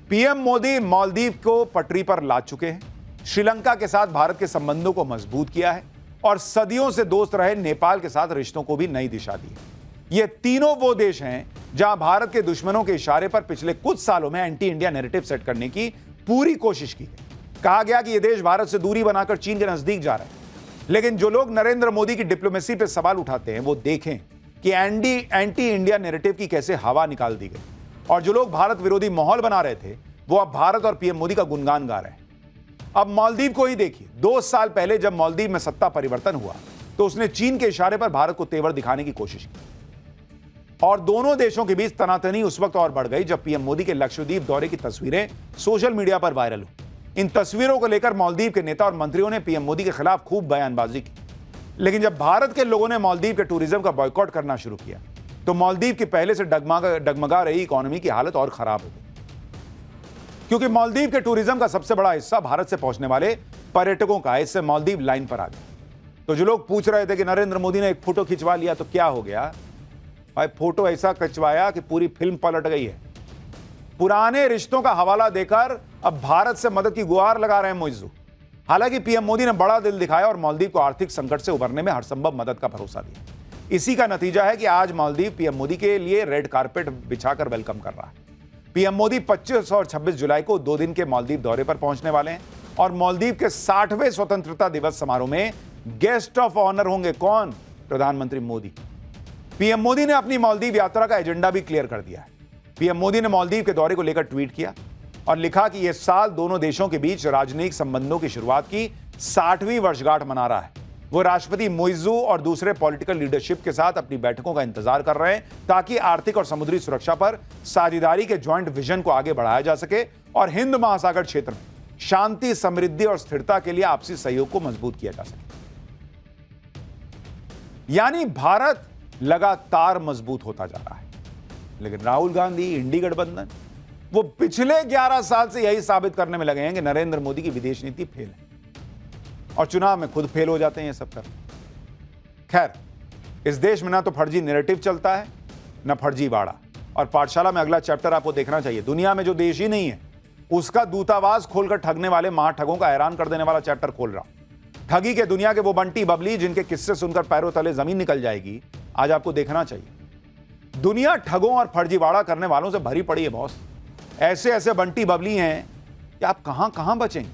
पीएम मोदी मालदीव को पटरी पर ला चुके हैं, श्रीलंका के साथ भारत के संबंधों को मजबूत किया है और सदियों से दोस्त रहे नेपाल के साथ रिश्तों को भी नई दिशा दी है। ये तीनों वो देश हैं जहां भारत के दुश्मनों के इशारे पर पिछले कुछ सालों में एंटी इंडिया नैरेटिव सेट करने की पूरी कोशिश की है। कहा गया कि ये देश भारत से दूरी बनाकर चीन के नजदीक जा रहे हैं। लेकिन जो लोग नरेंद्र मोदी की डिप्लोमेसी पर सवाल उठाते हैं, वो देखें कि एंटी इंडिया नैरेटिव की कैसे हवा निकाल दी गई। और जो लोग भारत विरोधी माहौल बना रहे थे, वो अब भारत और पीएम मोदी का गुणगान गा रहे हैं। अब मालदीव को ही देखिए। 2 साल पहले जब मालदीव में सत्ता परिवर्तन हुआ, तो उसने चीन के इशारे पर भारत को तेवर दिखाने की कोशिश की और दोनों देशों के बीच तनातनी उस वक्त और बढ़ गई जब पीएम मोदी के लक्षद्वीप दौरे की तस्वीरें सोशल मीडिया पर वायरल हुई। इन तस्वीरों को लेकर मालदीव के नेता और मंत्रियों ने पीएम मोदी के खिलाफ खूब बयानबाजी की। लेकिन जब भारत के लोगों ने मालदीव के टूरिज्म का बॉयकॉट करना शुरू किया, तो मालदीव की पहले से डगमगा रही इकोनॉमी की हालत और खराब हो गई, क्योंकि मालदीव के टूरिज्म का सबसे बड़ा हिस्सा भारत से पहुंचने वाले पर्यटकों का है। इससे मालदीव लाइन पर आ गया। तो जो लोग पूछ रहे थे कि नरेंद्र मोदी ने एक फोटो खिंचवा लिया तो क्या हो गया, भाई फोटो ऐसा खिंचवाया कि पूरी फिल्म पलट गई है। पुराने रिश्तों का हवाला देकर अब भारत से मदद की गुहार लगा रहे हैं मोइजू। हालांकि पीएम मोदी ने बड़ा दिल दिखाया और मालदीव को आर्थिक संकट से उबरने में हर संभव मदद का भरोसा दिया। इसी का नतीजा है कि आज मालदीव पीएम मोदी के लिए रेड कारपेट बिछाकर वेलकम कर रहा है। पीएम मोदी 25 और 26 जुलाई को 2 दिन के मालदीव दौरे पर पहुंचने वाले हैं और मालदीव के 60वें स्वतंत्रता दिवस समारोह में गेस्ट ऑफ ऑनर होंगे। कौन? प्रधानमंत्री मोदी। पीएम मोदी ने अपनी मालदीव यात्रा का एजेंडा भी क्लियर कर दिया है। पीएम मोदी ने मालदीव के दौरे को लेकर ट्वीट किया और लिखा कि यह साल दोनों देशों के बीच राजनयिक संबंधों की शुरुआत की 60वीं वर्षगांठ मना रहा है। वो राष्ट्रपति मोइजू और दूसरे पॉलिटिकल लीडरशिप के साथ अपनी बैठकों का इंतजार कर रहे हैं ताकि आर्थिक और समुद्री सुरक्षा पर साझेदारी के ज्वाइंट विजन को आगे बढ़ाया जा सके और हिंद महासागर क्षेत्र में शांति, समृद्धि और स्थिरता के लिए आपसी सहयोग को मजबूत किया जा सके। यानी भारत लगातार मजबूत होता जा रहा है। लेकिन राहुल गांधी, इंडी गठबंधन, वो पिछले 11 साल से यही साबित करने में लगे हैं कि नरेंद्र मोदी की विदेश नीति फेल है और चुनाव में खुद फेल हो जाते हैं ये सब कर। खैर, इस देश में ना तो फर्जी नैरेटिव चलता है, ना फर्जी वाड़ा। और पाठशाला में अगला चैप्टर आपको देखना चाहिए। दुनिया में जो देश ही नहीं है, उसका दूतावास खोलकर ठगने वाले महाठगों का हैरान कर देने वाला चैप्टर खोल रहा हूं। ठगी के दुनिया के वो बंटी बबली जिनके किस्से सुनकर पैरों तले जमीन निकल जाएगी, आज आपको देखना चाहिए। दुनिया ठगों और फर्जीवाड़ा करने वालों से भरी पड़ी है बॉस। ऐसे ऐसे बंटी बबली हैं कि आप कहां कहां बचेंगे।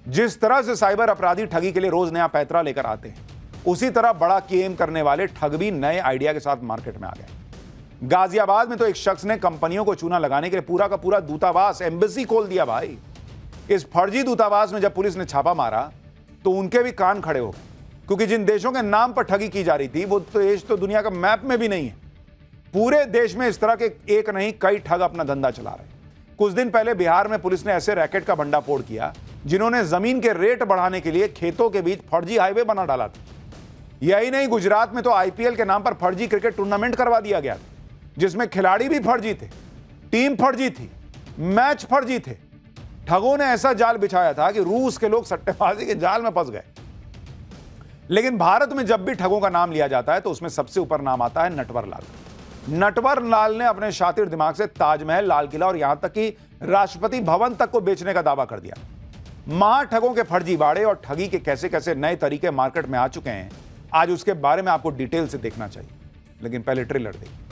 जिस तरह से साइबर अपराधी ठगी के लिए रोज नया पैतरा लेकर आते हैं, उसी तरह बड़ा गेम करने वाले ठग भी नए आइडिया के साथ मार्केट में आ गए। गाजियाबाद में तो एक शख्स ने कंपनियों को चूना लगाने के लिए पूरा का पूरा दूतावास, एम्बेसी खोल दिया भाई। इस फर्जी दूतावास में जब पुलिस ने छापा मारा तो उनके भी कान खड़े हो गए, क्योंकि जिन देशों के नाम पर ठगी की जा रही थी वो देश तो दुनिया का मैप में भी नहीं है। पूरे देश में इस तरह के एक नहीं कई ठग अपना धंधा चला रहे। कुछ दिन पहले बिहार में पुलिस ने ऐसे रैकेट का भंडाफोड़ किया जिन्होंने जमीन के रेट बढ़ाने के लिए खेतों के बीच फर्जी हाईवे बना डाला था। यही नहीं, गुजरात में तो आईपीएल के नाम पर फर्जी क्रिकेट टूर्नामेंट करवा दिया गया था, जिसमें खिलाड़ी भी फर्जी थे, टीम फर्जी थी, मैच फर्जी थे। ठगों ने ऐसा जाल बिछाया था कि रूस के लोग सट्टेबाजी के जाल में फंस गए। लेकिन भारत में जब भी ठगों का नाम लिया जाता है तो उसमें सबसे ऊपर नाम आता है नटवर लाल। नटवर लाल ने अपने शातिर दिमाग से ताजमहल, लाल किला और यहां तक कि राष्ट्रपति भवन तक को बेचने का दावा कर दिया। महाठगों के फर्जीवाड़े और ठगी के कैसे कैसे नए तरीके मार्केट में आ चुके हैं, आज उसके बारे में आपको डिटेल से देखना चाहिए। लेकिन पहले ट्रेलर देखिए।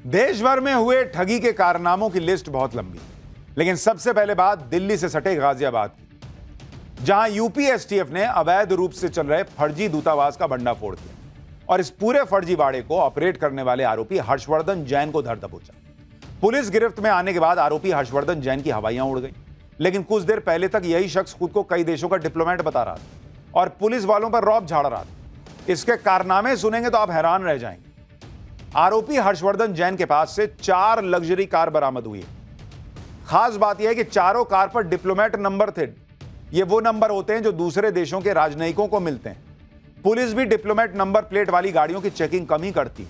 देश भर में हुए ठगी के कारनामों की लिस्ट बहुत लंबी है, लेकिन सबसे पहले बात दिल्ली से सटे गाजियाबाद की, जहां यूपी एसटीएफ ने अवैध रूप से चल रहे फर्जी दूतावास का भंडाफोड़ किया और इस पूरे फर्जीवाड़े को ऑपरेट करने वाले आरोपी हर्षवर्धन जैन को धर दबोचा। पुलिस गिरफ्त में आने के बाद आरोपी हर्षवर्धन जैन की हवाइयां उड़ गई, लेकिन कुछ देर पहले तक यही शख्स खुद को कई देशों का डिप्लोमेट बता रहा था और पुलिस वालों पर रौब झाड़ रहा था। इसके कारनामे सुनेंगे तो आप हैरान रह जाएंगे। आरोपी हर्षवर्धन जैन के पास से 4 लग्जरी कार बरामद हुई है। खास बात यह है कि चारों कार पर डिप्लोमेट नंबर थे। ये वो नंबर होते हैं जो दूसरे देशों के राजनयिकों को मिलते हैं। पुलिस भी डिप्लोमेट नंबर प्लेट वाली गाड़ियों की चेकिंग कम ही करती है।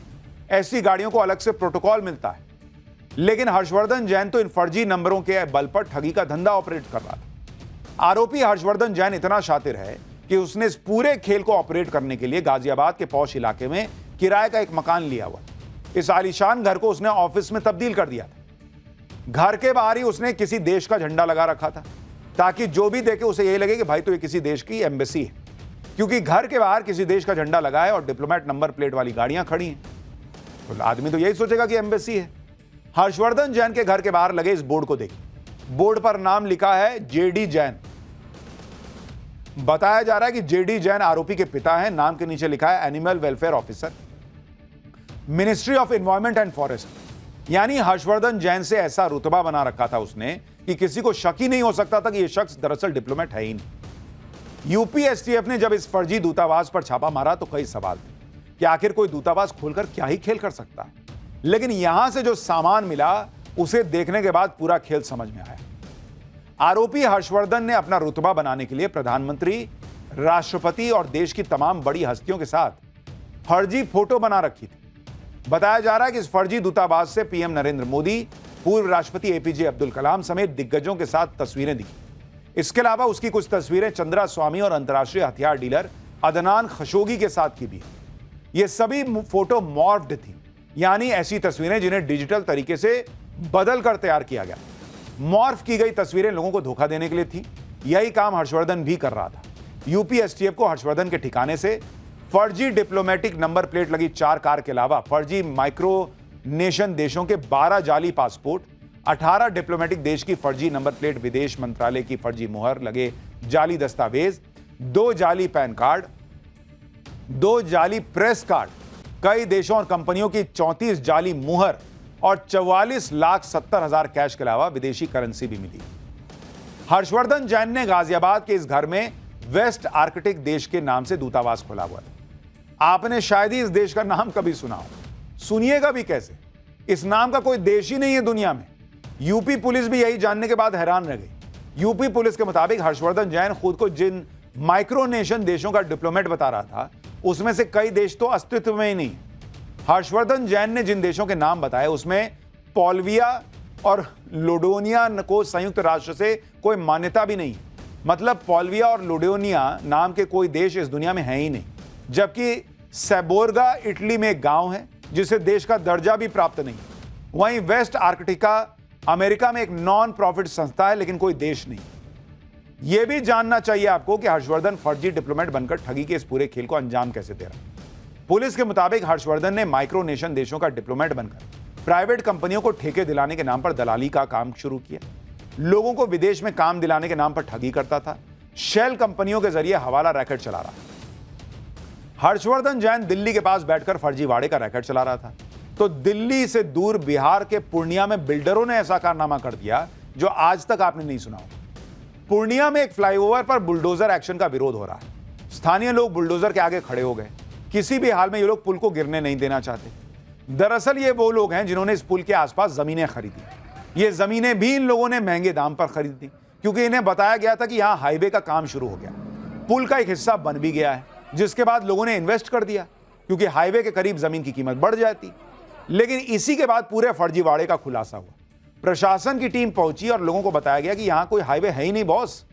ऐसी गाड़ियों को अलग से प्रोटोकॉल मिलता है। लेकिन हर्षवर्धन जैन तो इन फर्जी नंबरों के बल पर ठगी का धंधा ऑपरेट कर रहा था। आरोपी हर्षवर्धन जैन इतना शातिर है कि उसने इस पूरे खेल को ऑपरेट करने के लिए गाजियाबाद के पौष इलाके में किराए का एक मकान लिया हुआ। इस आलीशान घर को उसने ऑफिस में तब्दील कर दिया था। घर के बाहर ही उसने किसी देश का झंडा लगा रखा था, ताकि जो भी देखे उसे यही लगे कि भाई तो ये किसी देश की एम्बेसी है, क्योंकि घर के बाहर किसी देश का झंडा लगा है और डिप्लोमेट नंबर प्लेट वाली गाड़ियां खड़ी हैं, तो आदमी तो यही सोचेगा कि एम्बेसी है। हर्षवर्धन जैन के घर के बाहर लगे इस बोर्ड को देखिए। बोर्ड पर नाम लिखा है जेडी जैन। बताया जा रहा है कि जेडी जैन आरोपी के पिता हैं। नाम के नीचे लिखा है animal welfare officer, ministry of environment and forest. यानी हर्षवर्धन जैन से ऐसा रुतबा बना रखा था उसने कि किसी को शक ही नहीं हो सकता था कि यह शख्स दरअसल डिप्लोमेट है ही नहीं। यूपी एसटीएफ ने जब इस फर्जी दूतावास पर छापा मारा तो कई सवाल थे कि आखिर कोई दूतावास खोलकर क्या ही खेल कर सकता है, लेकिन यहां से जो सामान मिला उसे देखने के बाद पूरा खेल समझ में आया। आरोपी हर्षवर्धन ने अपना रुतबा बनाने के लिए प्रधानमंत्री, राष्ट्रपति और देश की तमाम बड़ी हस्तियों के साथ फर्जी फोटो बना रखी थी। बताया जा रहा है कि इस फर्जी दूतावास से पीएम नरेंद्र मोदी, पूर्व राष्ट्रपति एपीजे अब्दुल कलाम समेत दिग्गजों के साथ तस्वीरें दिखी। इसके अलावा उसकी कुछ तस्वीरें चंद्रा स्वामी और अंतर्राष्ट्रीय हथियार डीलर अदनान खशोगी के साथ की भी। ये सभी फोटो मॉर्फ्ड थी, यानी ऐसी तस्वीरें जिन्हें डिजिटल तरीके से बदल कर तैयार किया गया। मॉर्फ की गई तस्वीरें लोगों को धोखा देने के लिए थी। यही काम हर्षवर्धन भी कर रहा था। यूपी एसटीएफ को हर्षवर्धन के ठिकाने से फर्जी डिप्लोमेटिक नंबर प्लेट लगी 4 कार के अलावा फर्जी माइक्रोनेशन देशों के 12 जाली पासपोर्ट, 18 डिप्लोमेटिक देश की फर्जी नंबर प्लेट, विदेश मंत्रालय की फर्जी मुहर लगे जाली दस्तावेज, 2 जाली पैन कार्ड, 2 जाली प्रेस कार्ड, कई देशों और कंपनियों की 34 जाली मुहर और 44,70,000 कैश के अलावा विदेशी करेंसी भी मिली। हर्षवर्धन जैन ने गाजियाबाद के इस घर में वेस्ट आर्कटिक देश के नाम से दूतावास खोला हुआ था। आपने शायद ही इस देश का नाम कभी सुना हो, सुनिएगा भी कैसे। इस नाम का कोई देश ही नहीं है दुनिया में। यूपी पुलिस भी यही जानने के बाद हैरान रह गई। यूपी पुलिस के मुताबिक हर्षवर्धन जैन खुद को जिन माइक्रोनेशन देशों का डिप्लोमेट बता रहा था, उसमें से कई देश तो अस्तित्व में ही नहीं। हर्षवर्धन जैन ने जिन देशों के नाम बताए उसमें पोल्विया और लोडोनिया को संयुक्त राष्ट्र से कोई मान्यता भी नहीं। मतलब पोल्विया और लोडोनिया नाम के कोई देश इस दुनिया में है ही नहीं। जबकि सेबोर्गा इटली में एक गांव है जिसे देश का दर्जा भी प्राप्त नहीं। वहीं वेस्ट आर्कटिका अमेरिका में एक नॉन प्रॉफिट संस्था है, लेकिन कोई देश नहीं। यह भी जानना चाहिए आपको कि हर्षवर्धन फर्जी डिप्लोमेट बनकर ठगी के इस पूरे खेल को अंजाम कैसे दे रहा है। पुलिस के मुताबिक हर्षवर्धन ने माइक्रोनेशन देशों का डिप्लोमेट बनकर प्राइवेट कंपनियों को ठेके दिलाने के नाम पर दलाली का काम शुरू किया। लोगों को विदेश में काम दिलाने के नाम पर ठगी करता था। शेल कंपनियों के जरिए हवाला रैकेट चला रहा। हर्षवर्धन जैन दिल्ली के पास बैठकर फर्जीवाड़े का रैकेट चला रहा था, तो दिल्ली से दूर बिहार के पूर्णिया में बिल्डरों ने ऐसा कारनामा कर दिया जो आज तक आपने नहीं सुना होगा। पूर्णिया में एक फ्लाईओवर पर बुलडोजर एक्शन का विरोध हो रहा है। स्थानीय लोग बुलडोजर के आगे खड़े हो गए। किसी भी हाल में ये लोग पुल को गिरने नहीं देना चाहते। दरअसल ये वो लोग हैं जिन्होंने इस पुल के आसपास जमीनें खरीदी। ये जमीनें भी इन लोगों ने महंगे दाम पर खरीदी क्योंकि इन्हें बताया गया था कि यहां हाईवे का काम शुरू हो गया, पुल का एक हिस्सा बन भी गया है, जिसके बाद लोगों ने इन्वेस्ट कर दिया क्योंकि हाईवे के करीब जमीन की कीमत बढ़ जाती। लेकिन इसी के बाद पूरे फर्जीवाड़े का खुलासा हुआ। प्रशासन की टीम पहुंची और लोगों को बताया गया कि यहां कोई हाईवे है ही नहीं बॉस,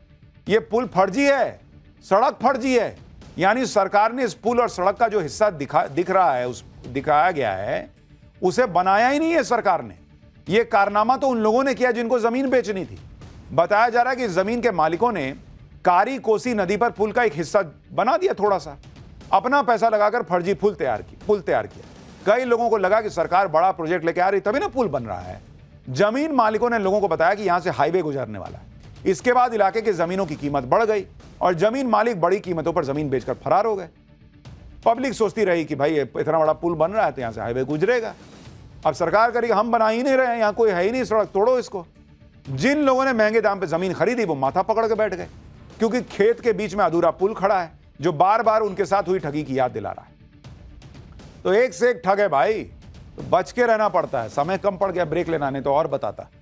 ये पुल फर्जी है, सड़क फर्जी है। यानी सरकार ने इस पुल और सड़क का जो हिस्सा दिख रहा है, उस दिखाया गया है, उसे बनाया ही नहीं है सरकार ने। यह कारनामा तो उन लोगों ने किया जिनको जमीन बेचनी थी। बताया जा रहा है कि जमीन के मालिकों ने कारी कोसी नदी पर पुल का एक हिस्सा बना दिया, थोड़ा सा अपना पैसा लगाकर फर्जी पुल तैयार किया। कई लोगों को लगा कि सरकार बड़ा प्रोजेक्ट लेके आ रही तभी ना पुल बन रहा है। जमीन मालिकों ने लोगों को बताया कि यहां से हाईवे गुजरने वाला है। इसके बाद इलाके की जमीनों की कीमत बढ़ गई और जमीन मालिक बड़ी कीमतों पर जमीन बेचकर फरार हो गए। पब्लिक सोचती रही कि भाई इतना बड़ा पुल बन रहा है तो यहां से हाईवे गुजरेगा। अब सरकार करेगी हम बना ही नहीं रहे, यहां कोई है ही नहीं, सड़क तोड़ो इसको। जिन लोगों ने महंगे दाम पे जमीन खरीदी वो माथा पकड़ के बैठ गए क्योंकि खेत के बीच में अधूरा पुल खड़ा है जो बार बार उनके साथ हुई ठगी की याद दिला रहा है। तो एक से एक ठग है भाई, तो बच के रहना पड़ता है। समय कम पड़ गया, ब्रेक लेना नहीं तो और बताता।